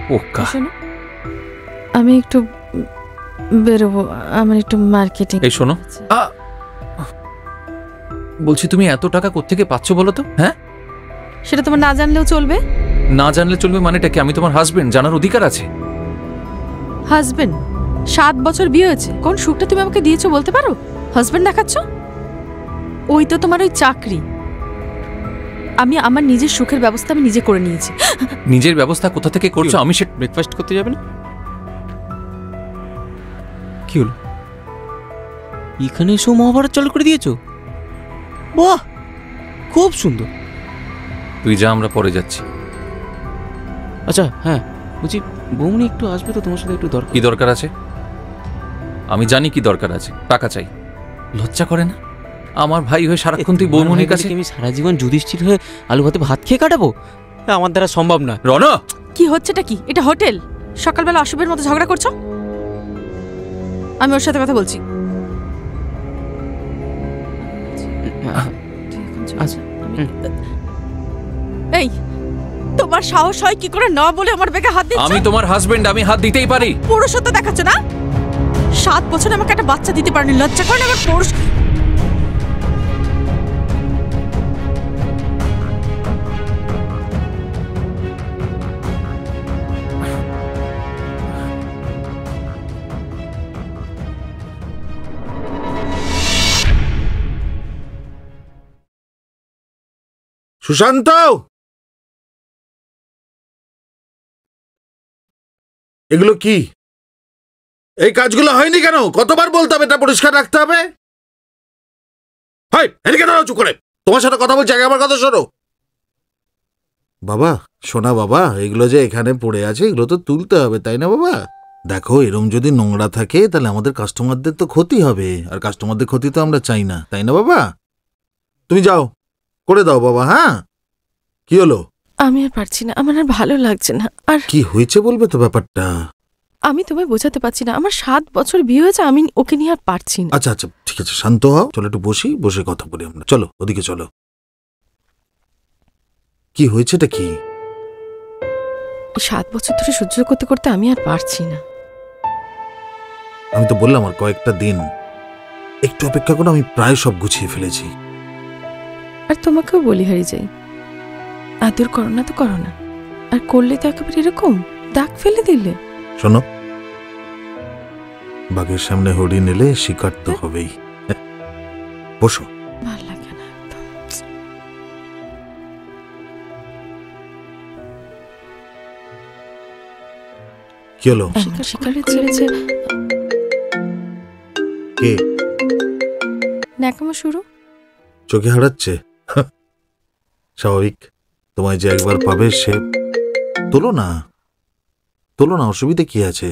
পোকা। শোনো, আমি একটু বেরোবো, আমার একটু মার্কেটিং। এই শোনো, বলছি তুমি এত টাকা কোত্থেকে পাচ্ছ বলো তো? হ্যাঁ, সেটা তোমার না জানলেও চলবে। না জানলে চলবে মানেটা কি? আমি তোমার হাজবেন্ড, জানার অধিকার আছে। হাজবেন্ড? 7 বছর বিয়ে হয়েছে, কোন সুখটা তুমি আমাকে দিয়েছো বলতে পারো? হাজবেন্ড দেখাচ্ছ? ওই তো তোমার ওই চাকরি। আমি আমার নিজের সুখের ব্যবস্থা আমি নিজে করে নিয়েছি। নিজের ব্যবস্থা কোথা থেকে করছো? আমি সে ব্রেকফাস্ট করতে যাবে না? কি হলো, এখানে এসেও মহাভারত চালু করে দিয়েছো? বাহ, খুব সুন্দর। তুই যা, আমরা পরে যাচ্ছি। আচ্ছা হ্যাঁ, বলছি বৌমনি একটু আসবে তো, তোমার সাথে একটু দরকার। কি দরকার আছে? আমি জানি কি দরকার আছে। টাকা চাই। লজ্জা করে না? আমার ভাই হয়ে সারাক্ষণ তুই বৌমনির কাছে। আমি সারা জীবন যুধিষ্ঠির হয়ে আলু ভাতে ভাত খেয়ে কাটাবো? আমার দ্বারা সম্ভব না। রণ, কি হচ্ছেটা কি? এটা হোটেল? সকালবেলা অশুভের মতো ঝগড়া করছো? আমি ওর সাথে কথা বলছি। এই, তোমার সাহস হয় কি করে না বলে আমার বেগে হাত দিচ্ছ? আমি তোমার হাজবেন্ড, আমি হাত দিতেই পারি। পুরুষত্ব দেখাচ্ছ না? 7 বছরে আমাকে একটা বাচ্চা দিতে পারেনি, লজ্জা করে না? আমার পুরুষ। সুশান্ত, এগুলো কি? এই কাজগুলো হয়নি কেন? কতবার বলতে হবে এটা পরিষ্কার রাখতে হবে? এদিকে দাঁড়াও, চুপ করে। তোমার সাথে কথা বলছি, আগে আমার কথা শোনো। বাবা, শোনা বাবা, এগুলো যে এখানে পড়ে আছে, এগুলো তো তুলতে হবে, তাই না বাবা? দেখো, এরম যদি নোংরা থাকে তাহলে আমাদের কাস্টমারদের তো ক্ষতি হবে, আর কাস্টমারদের ক্ষতি তো আমরা চাই না, তাই না বাবা? তুমি যাও, করে দাও বাবা। হ্যাঁ, কি হলো? আমি আর পারছি না, আমার আর ভালো লাগছে না। আর কি হয়েছে বলবে তো ব্যাপারটা? আমি তোমায় বোঝাতে পারছি না, আমার 7 বছর বিয়ে হয়েছে, আমি ওকে নিয়ে আর পারছি না। আচ্ছা আচ্ছা, ঠিক আছে, শান্ত হও। চলো একটু বসি, বসে কথা বলি আমরা। চলো ওদিকে চলো। কি হয়েছেটা কি? 7 বছর ধরে সহ্য করতে করতে আমি আর পারছি না। আমি তো বললাম আর কয়েকটা দিন একটু অপেক্ষা করো, আমি প্রায় সব গুছিয়ে ফেলেছি। আর তোমাকেও বলি হারি যাই, আদর করো না তো করো না, আর করলে তো একেবারে এরকম দাগ ফেলে দিলে। শোনো, বাঘের সামনে হরিণ এলে শিকার তো হবেই। বসো। ভাল লাগে না একদম। কি হলো? শিকারের ছেড়েছে কে? ন্যাকামো শুরু। চোখে হারাচ্ছে? স্বাভাবিক, তোমায় যে একবার পাবে সে। তোলো না, তোলো না, অসুবিধা কি আছে?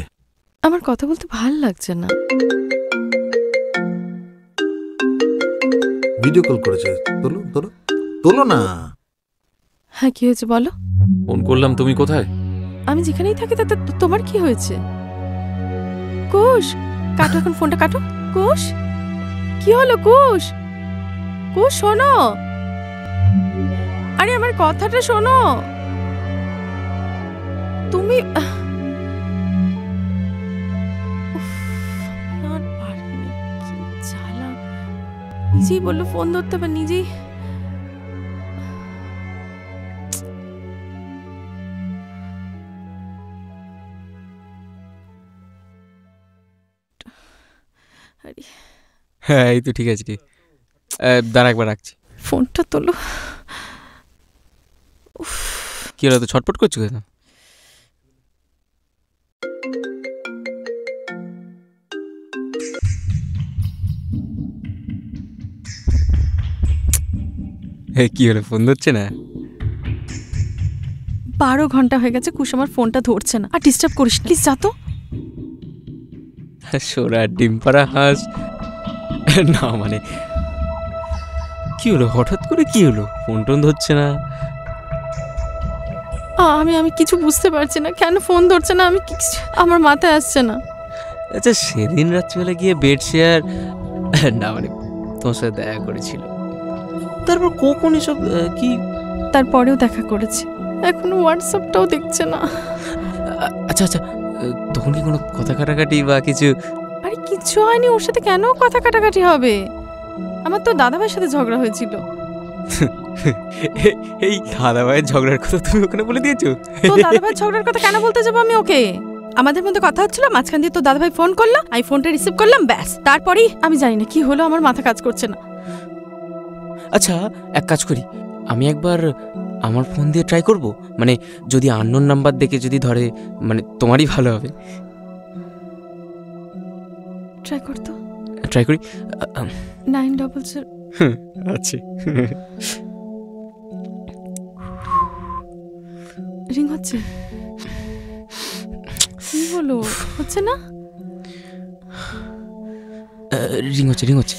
আমার কথা বলতে ভাল লাগছে না। ভিডিও কল করেছে, তোলো তোলো, তোলো না। হ্যাঁ, কি হয়েছে বলো? ফোন করলাম, তুমি কোথায়? আমি যেখানেই থাকি তাতে তোমার কি হয়েছে? কুশ, কাটো এখন ফোনটা, কাটো। কুশ, কি হলো? কুশ, কুশ শোনো, আরে আমার কথাটা শোনো। তুমি আর পারি না, কি জ্বালা। নিজেই বললো ফোন ধরতে, বা নিজেই। হ্যাঁ, এই তো ঠিক আছে, ঠিক। দাঁড়া, একবার রাখছি। ফোনটা তোলো। কি হলো, তো ছটপট করছো কেন? কি হলো, ফোন ধরছে না? 12 ঘন্টা হয়ে গেছে, কুশ আমার ফোনটা ধরছে না। আর ডিস্টার্ব করিস না প্লিজ, যা তো। সোরা ডিম পাড়া হাঁস। না মানে, কি হলো হঠাৎ করে, কি হলো? ফোন টোন ধরছে না? আমি কিছু বুঝতে পারছি না, কেন ফোন ধরছে না, আমি আমার মাথায় আসছে না। আচ্ছা, সেদিন রাত্রিবেলা গিয়ে বেড শেয়ার, না মানে তোমার সাথে দেখা করেছিল, তারপর কখন এসব কি? তারপরেও দেখা করেছি, এখনো হোয়াটসঅ্যাপটাও দেখছে না। আচ্ছা আচ্ছা, তখন কি কোনো কথা কাটাকাটি বা কিছু? আরে কিচ্ছু হয়নি, ওর সাথে কেন কথা কাটাকাটি হবে? আমার তো দাদাভাইয়ের সাথে ঝগড়া হয়েছিল। এই দাদাভাইয়ের ঝগড়ার কথা তুমি ওখানে বলে দিয়েছো? তো দাদাভাইয়ের ঝগড়ার কথা কেন বলতে যাবো আমি ওকে? আমাদের মধ্যে কথা হচ্ছিল, মাঝখান দিয়ে তো দাদাভাই ফোন করলো, আমি ফোনটা রিসিভ করলাম, ব্যাস। তারপরেই আমি জানি না কি হলো, আমার মাথা কাজ করছে না। আচ্ছা, এক কাজ করি, আমি একবার আমার ফোন দিয়ে ট্রাই করব, মানে যদি আননোন নাম্বার দেখে যদি ধরে, মানে তোমারই ভালো হবে। ট্রাই করতো। ট্রাই করি। 900। আচ্ছা, রিং হচ্ছে। কি হলো, হচ্ছে না? রিং হচ্ছে, রিং হচ্ছে।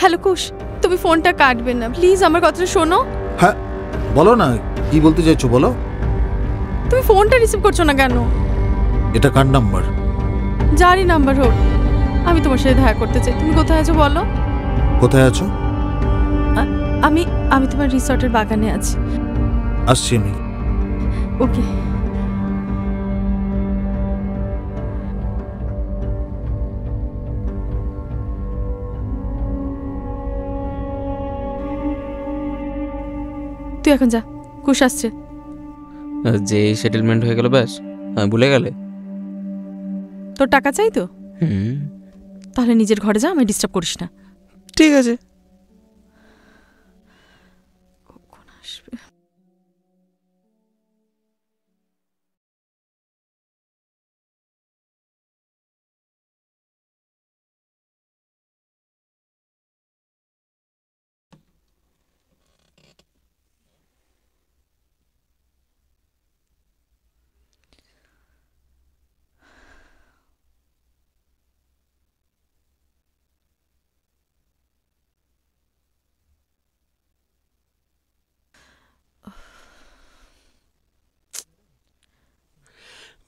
হ্যালো কুশ, তুমি ফোনটা কাটবে না প্লিজ, আমার কথাটা শোনো। হ্যাঁ বলো না, কি বলতে চাইছো বলো। তুমি ফোনটা রিসিভ করছো না কেন? এটা কার নাম্বার? যারই নাম্বার হোক, আমি তোমার সাথে দেখা করতে চাই। তুমি কোথায় আছো বলো? কোথায় আছো? আমি তোমার রিসর্টের বাগানে আছি। আসছি আমি। ওকে। তুই এখন যা, কুশ আসছে। যে সেটেলমেন্ট হয়ে গেল, ব্যাস। ভুলে গেলে? তোর টাকা চাই তো? হুম, তাহলে নিজের ঘরে যা, আমায় ডিস্টার্ব করিস না। ঠিক আছে। কখন আসবে?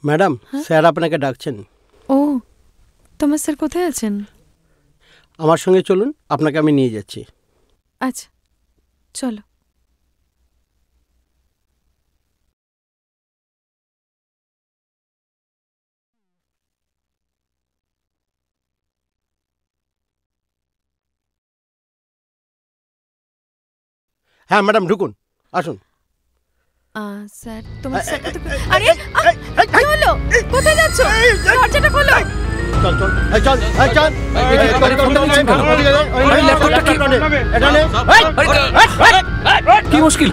ম্যাডাম, স্যার আপনাকে ডাকছেন। ও, তোমার স্যার কোথায় আছেন? আমার সঙ্গে চলুন, আপনাকে আমি নিয়ে যাচ্ছি। আচ্ছা, চলো। হ্যাঁ ম্যাডাম ঢুকুন, আসুন। স্যার তোমার সাথে তো আরে কি হলো? কোথায় যাচ্ছ? দরজাটা খোলো। চল চল এই চল এই চল কি মুশকিল?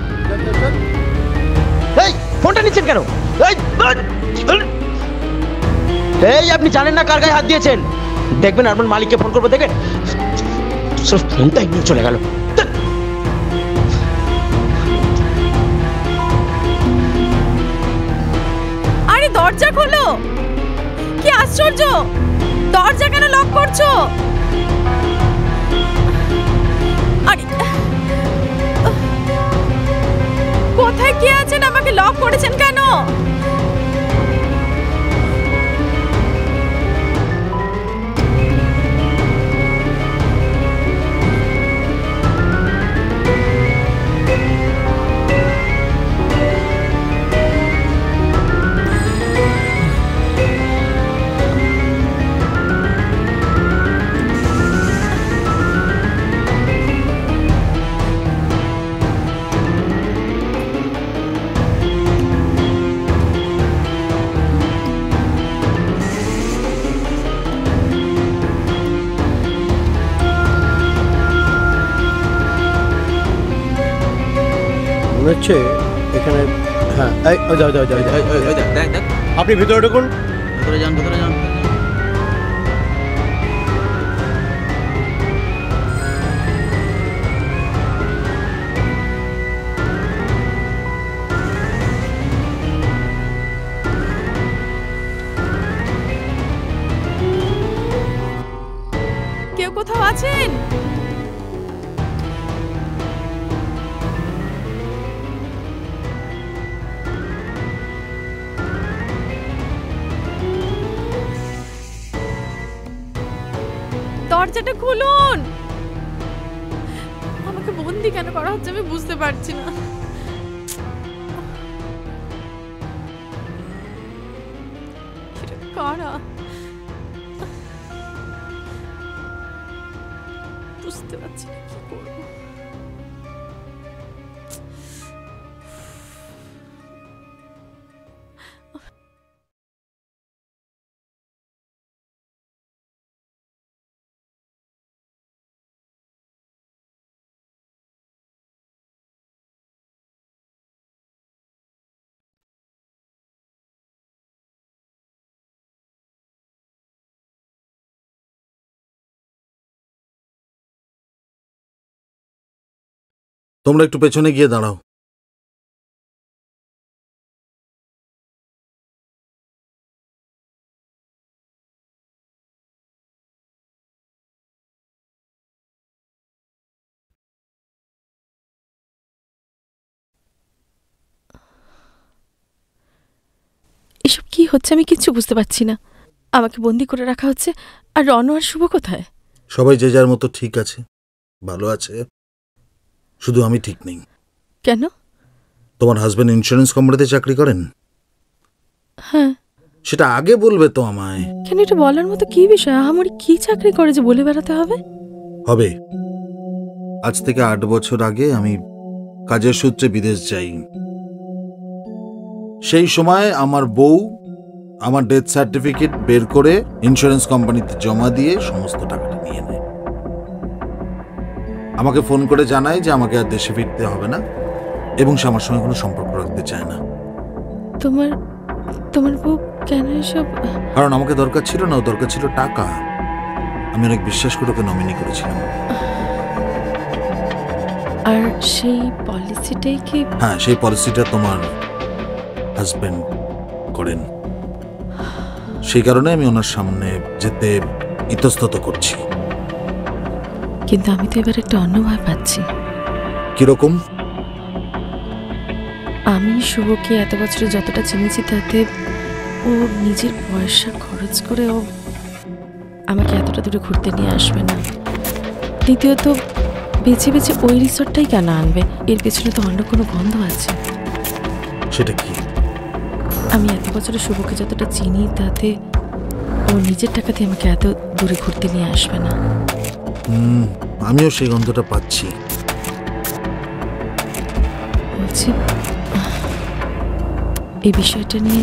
এই ফোনটা নিচ্ছেন কেন? এই আপনি জানেন না কার গায়ে হাত দিয়েছেন? দেখবেন আপনার মালিককে ফোন করবো, দেখে ফোনটাই নিয়ে চলে গেল। আরে দরজা খোলো, কি আশ্চর্য, দরজা কেন লক করছো? আরে কোথায় কে আছেন? আমাকে লক করেছেন কেন? মনে হচ্ছে এখানে, হ্যাঁ এই ওই যাও যাও যাও, আপনি ভিতরে ঢুকুন। ভেতরে যান, ভেতরে যান। কেউ কোথাও আছেন? দরজাটা খুলুন। আমাকে বন্দি কেন করা হচ্ছে আমি বুঝতে পারছি না। এটা কারা? বুঝতে পারছি না কি করবো। তোমরা একটু পেছনে গিয়ে দাঁড়াও। এসব কি হচ্ছে আমি কিচ্ছু বুঝতে পারছি না। আমাকে বন্দি করে রাখা হচ্ছে, আর রণ আর শুভ কোথায়? সবাই যে যার মতো ঠিক আছে, ভালো আছে, শুধু আমি ঠিক নেই। কেন? তোমার হাজবেন্ড ইন্স্যুরেন্স কোম্পানিতে চাকরি করেন? হ্যাঁ। সেটা আগে বলবে তো আমায়। কেন? এটা বলার মতো কি বিষয়? আমার কি চাকরি করে যে বলে বেড়াতে হবে? হবে। আজ থেকে 8 বছর আগে আমি কাজের সূত্রে বিদেশ যাই। সেই সময় আমার বউ আমার ডেথ সার্টিফিকেট বের করে ইন্স্যুরেন্স কোম্পানিতে জমা দিয়ে সমস্ত টাকাটা নিয়ে নেয়। আমাকে ফোন করে জানায় যে আমাকে আর দেশে ফিরতে হবে না এবং সে আমার সঙ্গে কোনো সম্পর্ক রাখতে চায় না। তোমার বউ কেন এসব? কারণ আমাকে দরকার ছিল না, ও দরকার ছিল টাকা। আমি অনেক বিশ্বাস করে ওকে নমিনি করেছিলাম। আর সেই পলিসিটাই কি? হ্যাঁ, সেই পলিসিটা তোমার হাজবেন্ড করেন। সেই কারণে আমি ওনার সামনে যেতে ইতস্তত করছি। কিন্তু আমি তো এবার একটা অন্য ভয় পাচ্ছি। কিরকম? আমি শুভকে এত বছরে যতটা চিনেছি তাতে ও নিজের পয়সা খরচ করে ও আমাকে এতটা দূরে ঘুরতে নিয়ে আসবে না। দ্বিতীয়ত বেছে বেছে ওই রিসর্টটাই কেন আনবে? এর পেছনে তো অন্য কোনো গন্ধ আছে। সেটা কি? আমি এত বছরে শুভকে যতটা চিনি তাতে ও নিজের টাকাতে আমাকে এত দূরে ঘুরতে নিয়ে আসবে না। আমিও সেই গন্ধটা পাচ্ছি। ভাবছি এই বিষয়টা নিয়ে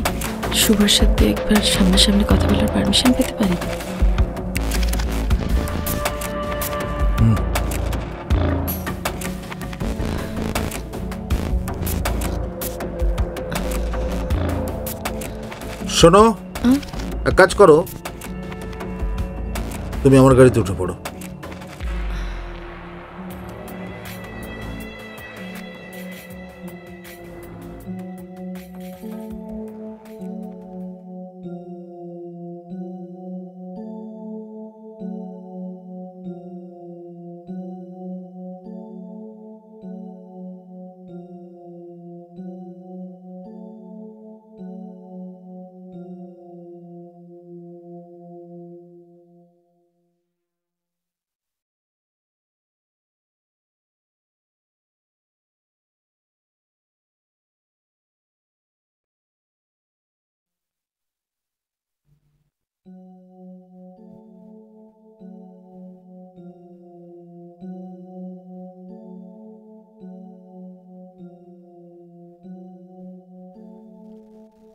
শুভর সাথে একবার সামনাসামনি কথা বলার পারমিশন পেতে পারি? শোনো, এক কাজ করো, তুমি আমার গাড়িতে উঠে পড়ো।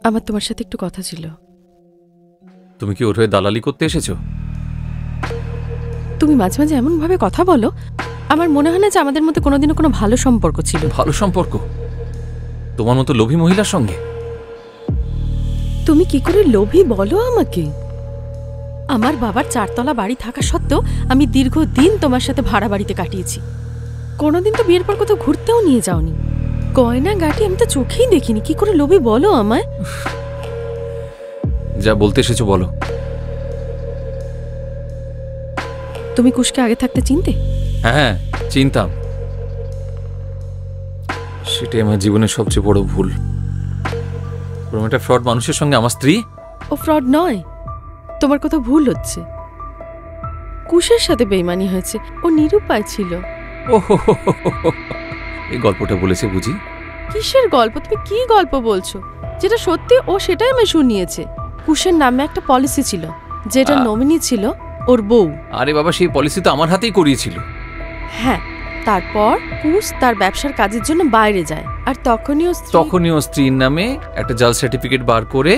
আমার তোমার সাথে একটু কথা ছিল। তুমি কি ওর হয়ে দালালি করতে এসেছো? তুমি মাঝে মাঝে এমন ভাবে কথা বলো, আমার মনে হয় না যে আমাদের মধ্যে কোনোদিনও কোনো ভালো সম্পর্ক ছিল। ভালো সম্পর্ক তোমার মতো লোভী মহিলার সঙ্গে? তুমি কি করে লোভী বলো আমাকে? আমার বাবার 4 তলা বাড়ি থাকা সত্ত্বেও আমি দীর্ঘদিন তোমার সাথে ভাড়া বাড়িতে কাটিয়েছি। কোনোদিন তো বিয়ের পর কোথাও ঘুরতেও নিয়ে যাওনি। গয়না গাটি আমি তো চোখেই দেখিনি, কি করে লোভী বলো আমায়? যা বলতে এসেছো বলো। তুমি কুশকে আগে থাকতে চিনতে? হ্যাঁ, চিনতাম। সেটাই আমার জীবনের সবচেয়ে বড় ভুল। একটা ফ্রড মানুষের সঙ্গে আমার স্ত্রী। ও ফ্রড নয়, তোমার কথা ভুল হচ্ছে। কুশের সাথে বেইমানি হয়েছে, ও নিরুপায় ছিল। ওহো, এই গল্পটা বলেছে বুঝি? কিসের গল্প? তুমি কি গল্প বলছো? যেটা সত্যি ও সেটাই আমি শুনিয়েছে। কুশের নামে একটা পলিসি ছিল, যেটা নমিনি ছিল ওর বউ। আরে বাবা, সেই পলিসি তো আমার হাতেই করিয়েছিল। হ্যাঁ, তারপর কুশ তার ব্যবসার কাজের জন্য বাইরে যায়, আর তখনই ও স্ত্রীর নামে একটা জাল সার্টিফিকেট বার করে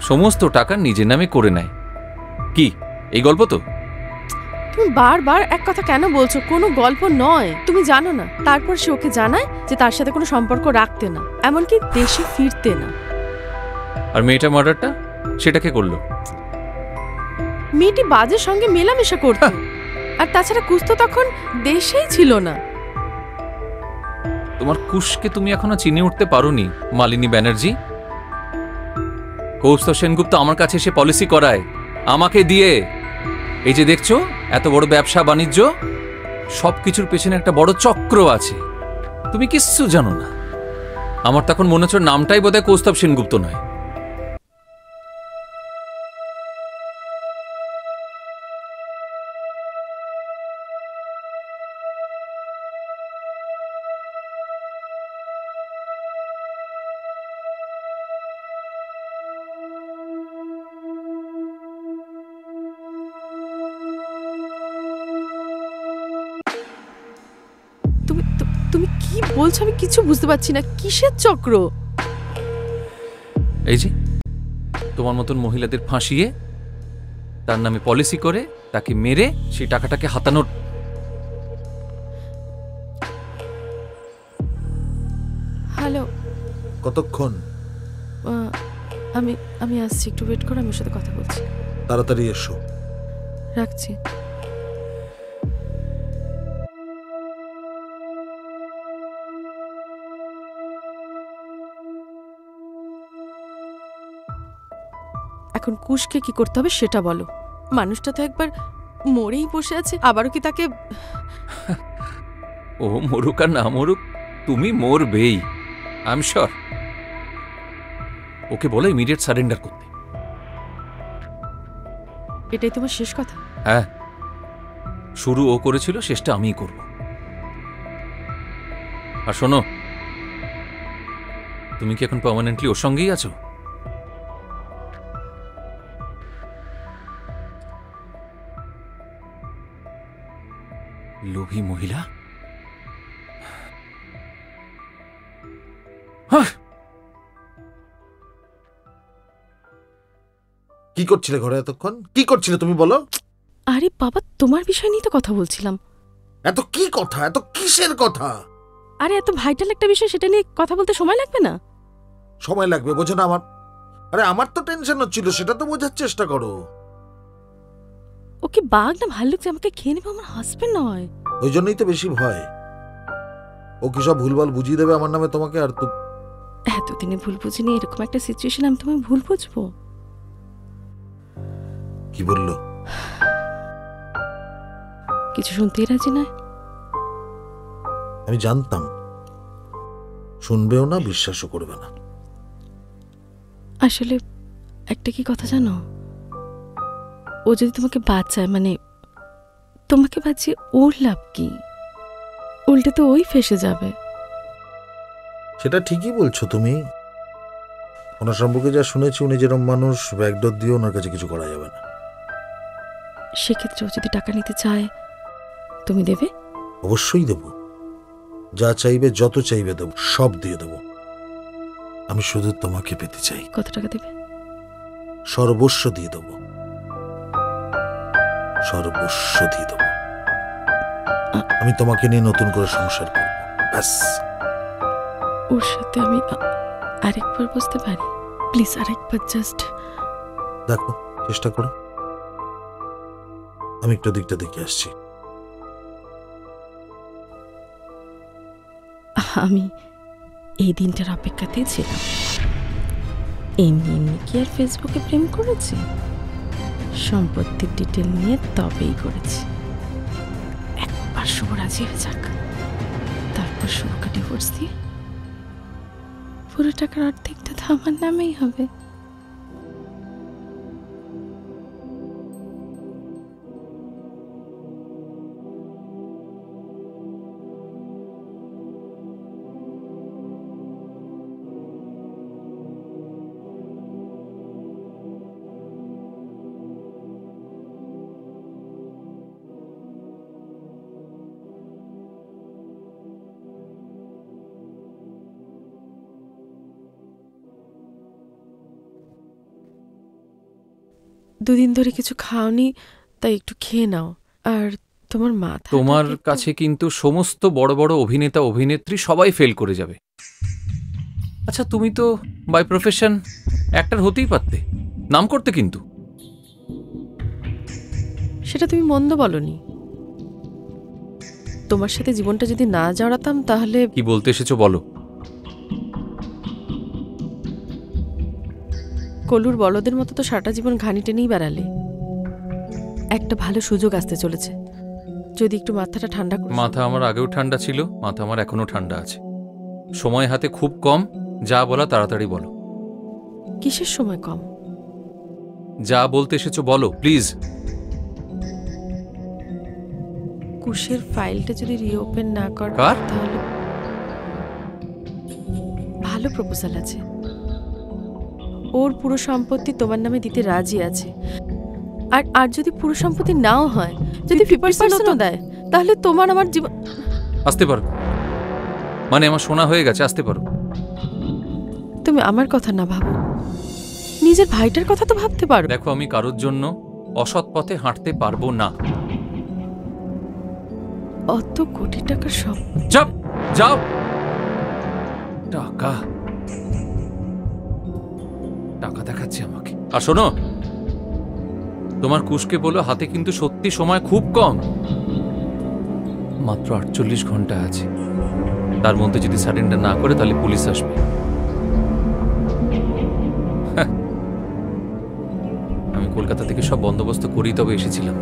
সমস্ত টাকা নিজের নামে করে নেয়। কি এই গল্প তো? তুমি বারবার এক কথা কেন বলছো? কোনো গল্প নয়, তুমি জানো না। তারপর সে ওকে জানায় যে তার সাথে কোনো সম্পর্ক রাখতে না, এমনকি দেশে ফিরতে না। আর মেয়েটা মার্ডারটা সেটা কে করলো? মেয়েটি বাজের সঙ্গে মেলামেশা করত, আর তাছাড়া কুশ তো তখন দেশেই ছিল না। তোমার কুশকে তুমি এখনো চিনে উঠতে পারোনি মালিনী ব্যানার্জি। কৌস্তব সেনগুপ্ত আমার কাছে এসে পলিসি করায় আমাকে দিয়ে। এই যে দেখছো এত বড় ব্যবসা বাণিজ্য, সবকিছুর পেছনে একটা বড় চক্র আছে। তুমি কিচ্ছু জানো না। আমার তখন মনে হচ্ছে নামটাই বোধহয় কৌস্তব সেনগুপ্ত নয়। তুমি কি বলছো? আমি কিছু বুঝতে পারছি না। কিসের চক্র? এই যে তোমার মতন মহিলাদের ফাঁসিয়ে তার নামে পলিসি করে তাকে মেরে সেই টাকাটাকে হাতানোর। হ্যালো, কতক্ষণ? আমি আসছি, একটু ওয়েট করো, আমি ওর সাথে কথা বলছি। তাড়াতাড়ি এসো। রাখছি। এখন কুশকে কি করতে হবে সেটা বলো। মানুষটা তো একবার মরেই বসে আছে, আবারও কি তাকে? ও মরুক আর না মরুক, তুমি মরবেই, আই এম শিওর। ওকে বলো ইমিডিয়েট সারেন্ডার করতে। এটাই তোমার শেষ কথা? হ্যাঁ, শুরু ও করেছিল, শেষটা আমিই করব। আর শোনো, তুমি কি এখন পার্মানেন্টলি ওর সঙ্গেই আছো? লোভী মহিলা। কি করছিলে ঘরে এতক্ষণ? কি করছিলে তুমি বলো? আরে বাবা, তোমার বিষয় নিয়ে তো কথা বলছিলাম। এত কি কথা, এত কিসের কথা? আরে এত ভাইটাল একটা বিষয়, সেটা নিয়ে কথা বলতে সময় লাগবে না? সময় লাগবে বোঝো না আমার? আরে আমার তো টেনশন হচ্ছিল, সেটা তো বোঝার চেষ্টা করো। ওকে বাঘ না ভাল্লুক যে আমাকে খেয়ে নেবে, আমার হাজবেন্ড নয়। ওই জন্যই তো বেশি ভয়। ও কি সব ভুলভাল বুঝিয়ে দেবে আমার নামে তোমাকে? আর তো এতদিনে ভুল বুঝিনি, এরকম একটা সিচুয়েশন আমি তোমায় ভুল বুঝবো? কি বললো? কিছু শুনতেই রাজি নয়। আমি জানতাম, শুনবেও না, বিশ্বাসও করবে না। আসলে একটা কি কথা জানো, ও যদি তোমাকে বাঁচায়, মানে তোমাকে বাঁচিয়ে ওর লাভ কি? উল্টে তো ওই ফেসে যাবে। সেটা ঠিকই বলছো তুমি। ওনার সম্পর্কে যা শুনেছি, উনি যেরকম মানুষ, ব্যাকডোর দিয়ে ওনার কাছে কিছু করা যাবে না। সেক্ষেত্রে ও যদি টাকা নিতে চায়, তুমি দেবে? অবশ্যই দেব, যা চাইবে, যত চাইবে দেব, সব দিয়ে দেব। আমি শুধু তোমাকে পেতে চাই। কত টাকা দেবে? সর্বস্ব দিয়ে দেব, সর্বস্ব দিয়ে দেব। আমি তোমাকে নিয়ে নতুন করে সংসার করব, ব্যাস। ওর সাথে আমি আরেকবার বসতে পারি? প্লিজ আরেকবার, জাস্ট দেখো, চেষ্টা করো। আমি একটু দিকটা দেখে আসছি। আমি এই দিনটার অপেক্ষাতেই ছিলাম। এমনি এমনি কি আর ফেসবুকে প্রেম করেছি? সম্পত্তির ডিটেল নিয়ে তবেই করেছি। একবার শুভ রাজি হয়ে যাক, তারপর শুভকে ডিভোর্স দিয়ে পুরো টাকার অর্ধেকটা তো আমার নামেই হবে। দুদিন ধরে কিছু খাওনি, তাই একটু খেয়ে নাও। আর তোমার মাথা, তোমার কাছে কিন্তু সমস্ত বড় বড় অভিনেতা অভিনেত্রী সবাই ফেল করে যাবে। আচ্ছা, তুমি তো বাই প্রফেশন অ্যাক্টর হতেই পারতে, নাম করতে কিন্তু। সেটা তুমি মন্দ বলনি। তোমার সাথে জীবনটা যদি না জড়াতাম তাহলে। কি বলতে এসেছো বলো। কলুর বলদের মতো তো সারাটা জীবন ঘানি টেনেই বেড়ালে। একটা ভালো সুযোগ আসতে চলেছে, যদি একটু মাথাটা ঠান্ডা করে। মাথা আমার আগেও ঠান্ডা ছিল, মাথা আমার এখনো ঠান্ডা আছে। সময় হাতে খুব কম, যা বলা তাড়াতাড়ি বলো। কিসের সময় কম? যা বলতে এসেছো বলো প্লিজ। কুশের ফাইলটা যদি রিওপেন না কর, কার? তাহলে ভালো প্রপোজাল আছে। ওর পুরো সম্পত্তি তোমার নামে দিতে রাজি আছে। আর আর যদি পুরো সম্পত্তি নাও হয়, যদি 50% দেয়, তাহলে তোমার আমার জীবন। আসতে পারো, মানে আমার শোনা হয়ে গেছে, আসতে পারো। তুমি আমার কথা না ভাবো, নিজের ভাইটার কথা তো ভাবতে পারো। দেখো, আমি কারোর জন্য অসৎ পথে হাঁটতে পারবো না। অত কোটি টাকার সব। চাপ, যাও। টাকা টাকা দেখাচ্ছে আমাকে। আর শোনো, তোমার কুশকে বলো হাতে কিন্তু সত্যি সময় খুব কম, মাত্র 48 ঘন্টা আছে। তার মধ্যে যদি সারেন্ডার না করে তাহলে পুলিশ আসবে। আমি কলকাতা থেকে সব বন্দোবস্ত করেই তবে এসেছিলাম।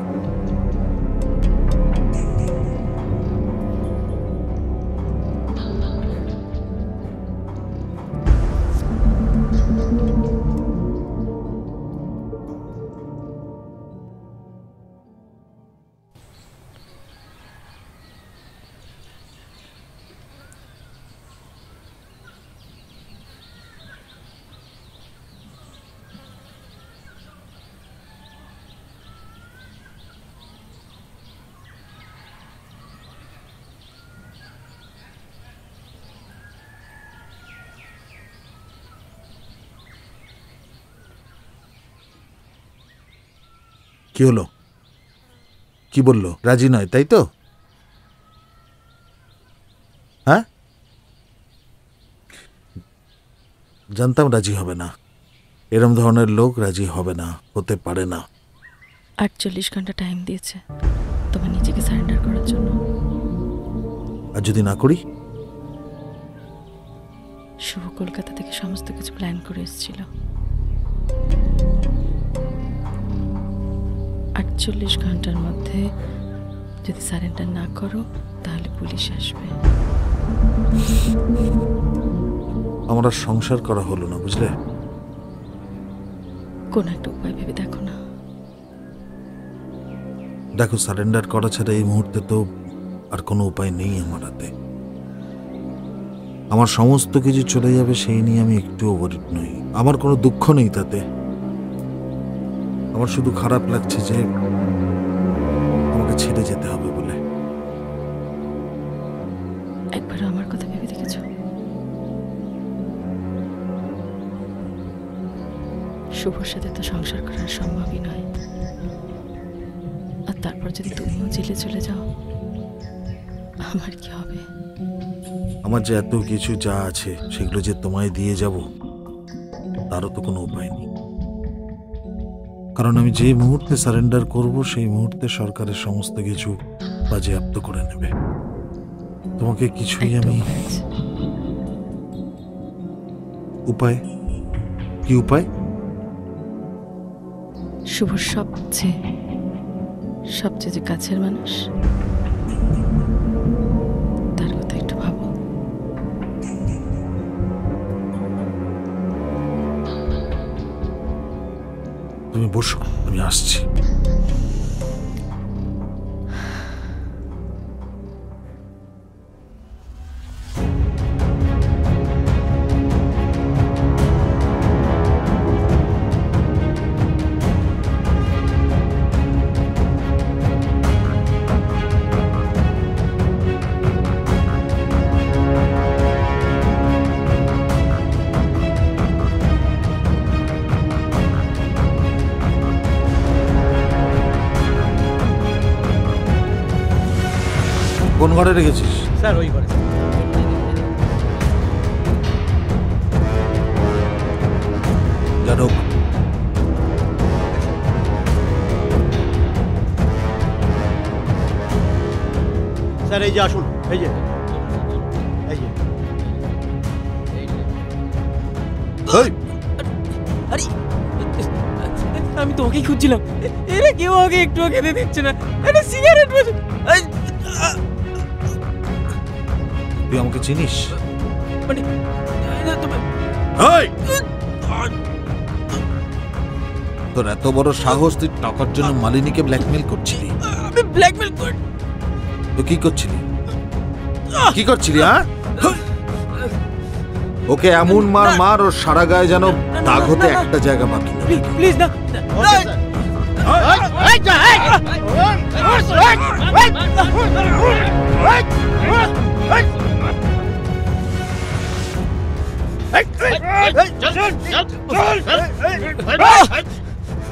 কি হলো? কি বললো? রাজি নয় তাই তো? হ্যাঁ, জানতাম রাজি হবে না। এরম ধরনের লোক রাজি হবে না, হতে পারে না। 48 ঘন্টা টাইম দিয়েছে তোমার নিজেকে সারেন্ডার করার জন্য। আর যদি না করি? শুভ কলকাতা থেকে সমস্ত কিছু প্ল্যান করে এসেছিল। 48 ঘন্টার মধ্যে যদি সারেন্ডার না করো তাহলে পুলিশ আসবে। আমার আর সংসার করা হলো না, বুঝলে? কোন একটা উপায় ভেবে দেখো না। দেখো, সারেন্ডার করা ছাড়া এই মুহূর্তে তো আর কোনো উপায় নেই আমার হাতে। আমার সমস্ত কিছু চলে যাবে সেই নিয়ে আমি একটু ওয়ারিড নই। আমার কোনো দুঃখ নেই তাতে। আমার শুধু খারাপ লাগছে যে আমাকে ছেড়ে যেতে হবে বলে। একবার আমার কথা ভেবে দেখেছো? শুভর সাথে তো সংসার করা সম্ভবই নয়। আর তারপর যদি তুমিও জেলে চলে যাও, আমার কি হবে? আমার যে এত কিছু যা আছে সেগুলো যে তোমায় দিয়ে যাব তারও তো কোনো উপায় নেই। কারণ আমি যে মুহূর্তে সারেন্ডার করব সেই মুহূর্তে সরকারের সমস্ত কিছু বাজেয়াপ্ত করে নেবে। তোমাকে কিছুই আমি... উপায়? কি উপায়? শুভর সবচেয়ে যে কাছের মানুষ, তার কথা একটু ভাবো। তুমি বসো, আমি আসছি। কোন ঘরে রেখেছিস? স্যার ওই ঘরে। জানো, স্যার এই যে আসুন, এই যে আরে আমি তোমাকেই খুঁজছিলাম। এরা কেউ আগে একটু খেতে দিচ্ছে না। একটা সিগারেট তুই আমাকে চিনিস? মানে তোর এত বড় সাহস, তুই টাকার জন্য মালিনীকে ব্ল্যাকমেল করছিলি? আমি ব্ল্যাকমেল করি তো কি করছিলি? কি করছিলি? হ্যাঁ, ওকে এমন মার ওর সারা গায়ে যেন দাগ হতে একটা জায়গা বাকি নেই। প্লিজ না।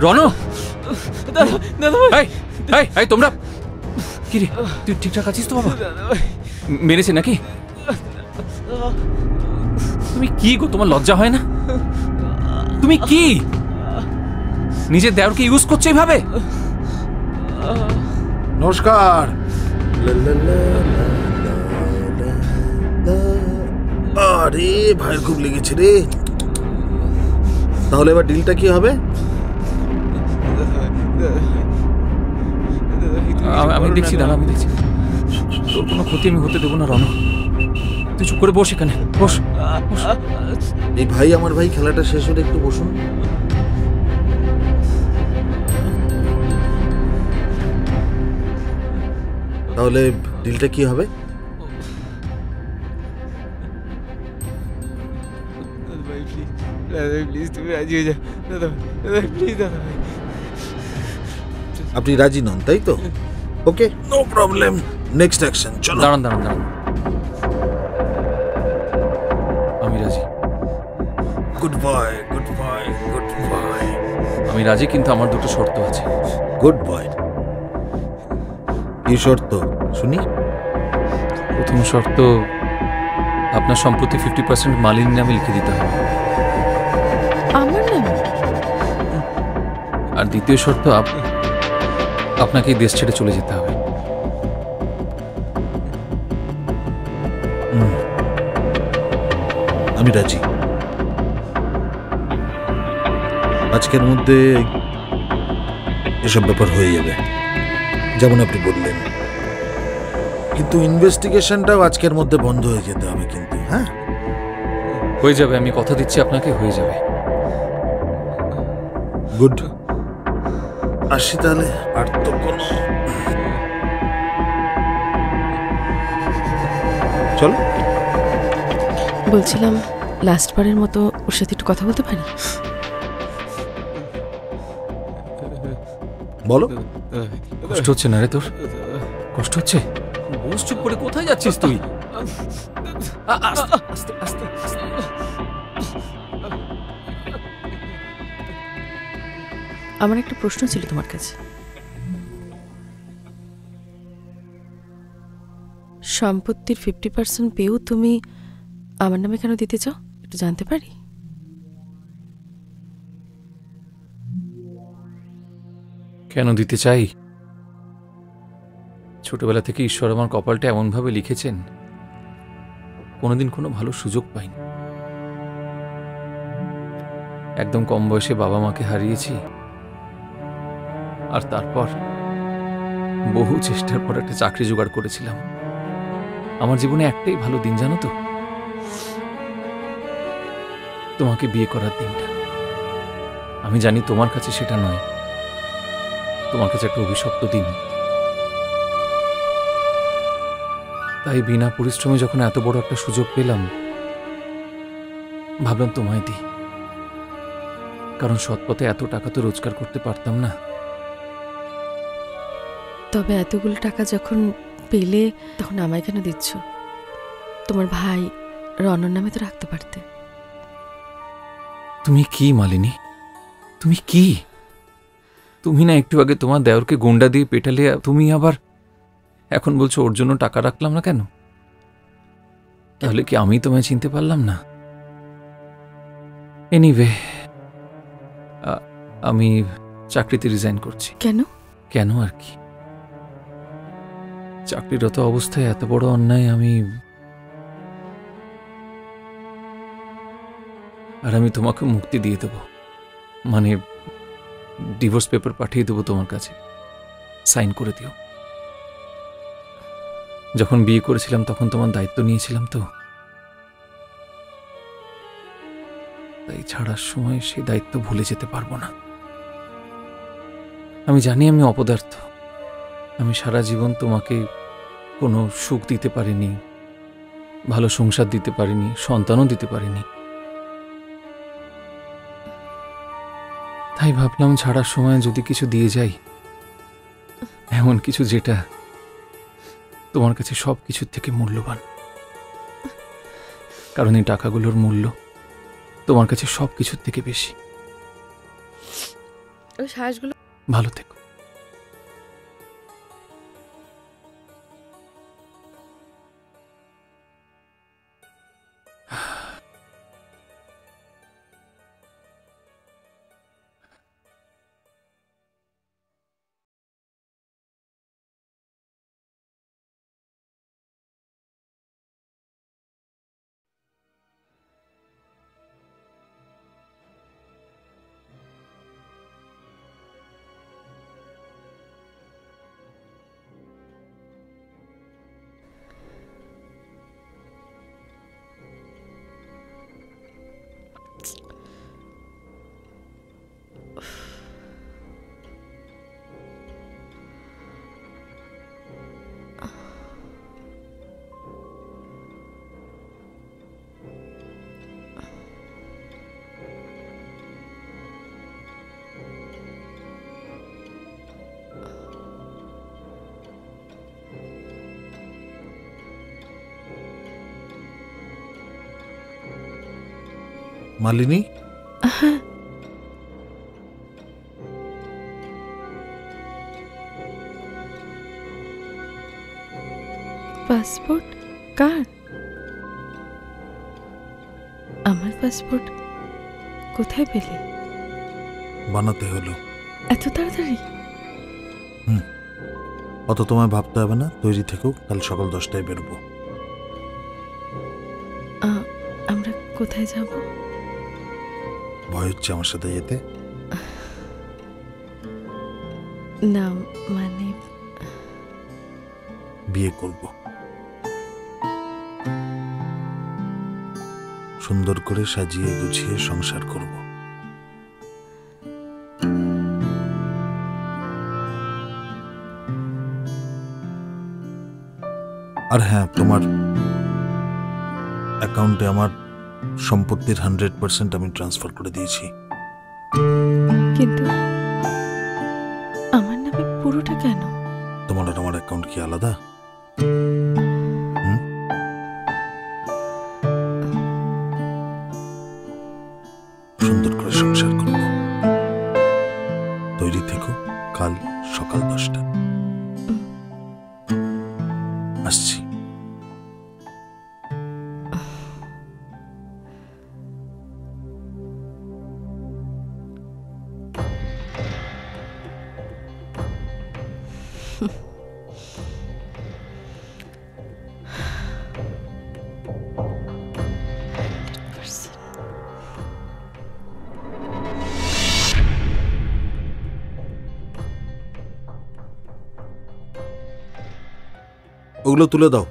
রণ, তোমরা কি রে? তুই ঠিকঠাক আছিস তো বাবা? মেরেছে নাকি? তুমি কি গো, তোমার লজ্জা হয় না? তুমি কি নিজের দেওরকে ইউজ করছো এইভাবে? নমস্কার। আরে ভাইয়ের খুব লেগেছে রে। তাহলে এবার ডিলটা কি হবে? আমি দেখছি, দাঁড়া, আমি দেখছি। তোর কোনো ক্ষতি আমি হতে দেবো না রণ। তুই চুপ করে বস এখানে, বস। এই ভাই, আমার ভাই, খেলাটা শেষ হলে একটু বসুন। তাহলে ডিলটা কি হবে? আপনি রাজি নন তাই তো? ওকে, নো প্রবলেম। নেক্সট অ্যাকশন, চলো। দাঁড়ান। আমি রাজি। Good bye. আমি আমি রাজি, কিন্তু আমার দুটো শর্ত আছে। Good boy. কি শর্ত শুনি? প্রথম শর্ত, আপনার সম্পত্তি 50% মালিনীর নামে লিখে দিতে হবে। আমার নামে? আর দ্বিতীয় শর্ত, আপনাকে এই দেশ ছেড়ে চলে যেতে হবে। আমি রাজি। আজকের মধ্যে এসব ব্যাপার হয়ে যাবে, যেমন আপনি বললেন। কিন্তু ইনভেস্টিগেশনটাও আজকের মধ্যে বন্ধ হয়ে যেতে হবে কিন্তু। হ্যাঁ, হয়ে যাবে, আমি কথা দিচ্ছি আপনাকে, হয়ে যাবে। গুড। আসি তাহলে। আর তো কোনো, চলো। বলছিলাম, লাস্ট বারের মতো ওর সাথে একটু কথা বলতে পারি? বলো। কষ্ট হচ্ছে না রে তোর? কষ্ট হচ্ছে? বস, চুপ করে কোথায় যাচ্ছিস তুই? আস্তে আস্তে। আমার একটা প্রশ্ন ছিল তোমার কাছে। সম্পত্তির 50% পেয়েও তুমি আমার নামে কেন দিতে চাও, একটু জানতে পারি? কেন দিতে চাই? ছোটবেলা থেকে ঈশ্বর আমার কপালটা এমনভাবে লিখেছেন, কোনোদিন কোনো ভালো সুযোগ পাইনি। একদম কম বয়সে বাবা মাকে হারিয়েছি, আর তারপর বহু চেষ্টার পর একটা চাকরি জোগাড় করেছিলাম। আমার জীবনে একটাই ভালো দিন, জানো তো? তোমাকে বিয়ে করার দিনটা। আমি জানি তোমার কাছে সেটা নয়, তোমার কাছে একটা অভিশপ্ত দিন। তাই বিনা পরিশ্রমে যখন এত বড় একটা সুযোগ পেলাম, ভাবলাম তোমায় দিই। কারণ সৎপথে এত টাকা তো রোজগার করতে পারতাম না। তবে এতগুলো টাকা যখন পেলে, তখন আমায় কেন দিচ্ছ? তোমার ভাই রনর নামে তো রাখতে পারতে। তুমি কি মালিনী, তুমি কি? তুমি না একটু আগে তোমার দেওরকে গুন্ডা দিয়ে পেটালে, তুমি আবার এখন বলছো ওর জন্য টাকা রাখলাম না কেন? তাহলে কি আমি তোমায় চিনতে পারলাম না? এনিওয়ে, আমি চাকরিতে রিজাইন করছি। কেন? কেন আর কি, চাকরিরত অবস্থায় এত বড় অন্যায় আমি তোমাকে মুক্তি দিয়ে দেব। মানে ডিভোর্স পেপার পাঠিয়ে দেবো তোমার কাছে, সাইন করে দিও। যখন বিয়ে করেছিলাম তখন তোমার দায়িত্ব নিয়েছিলাম তো, তাই ছাড়ার সময় সেই দায়িত্ব ভুলে যেতে পারবো না। আমি জানি আমি অপদার্থ, আমি সারা জীবন তোমাকে কোনো সুখ দিতে পারিনি, ভালো সংসার দিতে পারিনি, সন্তানও দিতে পারিনি। তাই ভাবলাম ছাড়ার সময় যদি কিছু দিয়ে যাই, এমন কিছু যেটা তোমার কাছে সব কিছুর থেকে মূল্যবান। কারণ এই টাকাগুলোর মূল্য তোমার কাছে সব কিছুর থেকে বেশি। ওই শ্বাসগুলো ভালো থেকো। মালিনী, পাসপোর্ট? কার? আমার পাসপোর্ট কোথায় পেলে? বানাতে হলো। এত তাড়াতাড়ি? অত তোমায় ভাবতে হবে না, তৈরি থেকো, কাল সকাল 10টায় বেরোবো। আমরা কোথায় যাব? ভয় হচ্ছে আমার সাথে যেতে? না মানে বিয়ে করব, সুন্দর করে সাজিয়ে গুছিয়ে সংসার করব। আর হ্যাঁ, তোমার অ্যাকাউন্টে আমার সম্পত্তির 100% আমি ট্রান্সফার করে দিয়েছি। কিন্তু আমার নামে পুরোটা কেন? তোমার আর আমার অ্যাকাউন্ট কি আলাদা? সুন্দর করে সংসার করব, তৈরি থেকো, কাল সকাল 10টা। আসছি। ওগুলো তুলে দাও।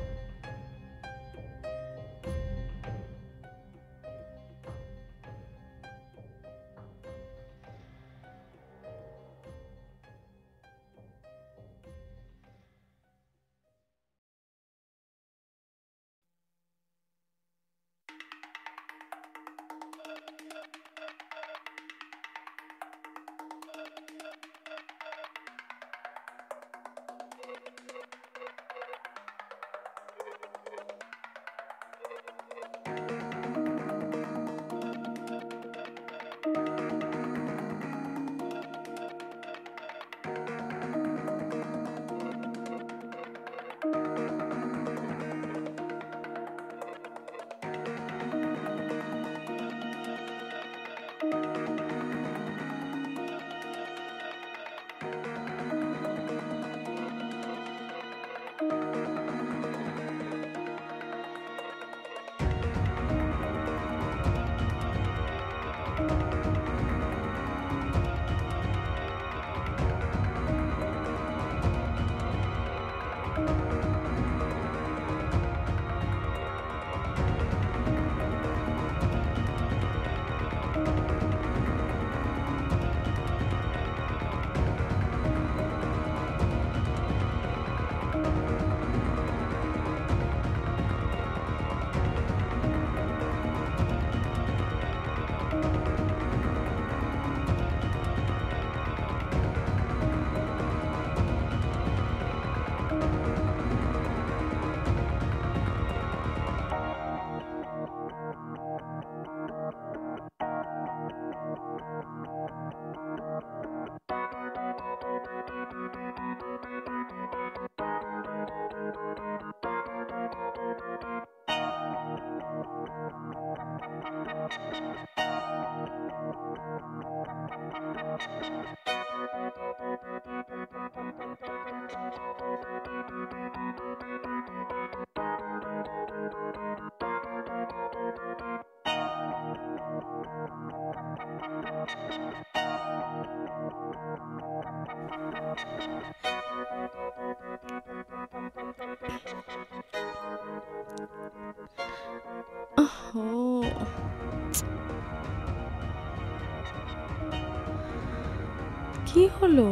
কি হলো?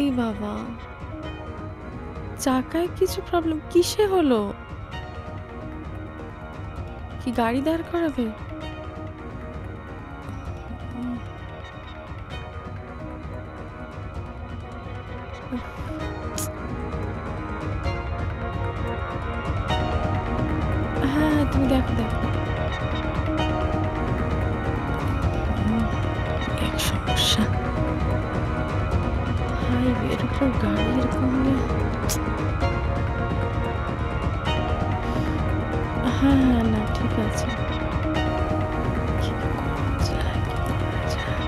এই বাবা, চাকায় কিছু প্রবলেম? কিসে হলো? কি গাড়ি দাঁড় করাবে? হ্যাঁ, তুমি দেখো দেখো। এক সমস্যা, হাইওয়ের কারো গাড়ি এরকম হলে হ্যাঁ না ঠিক আছে কি করা যায়, কি করা যায়?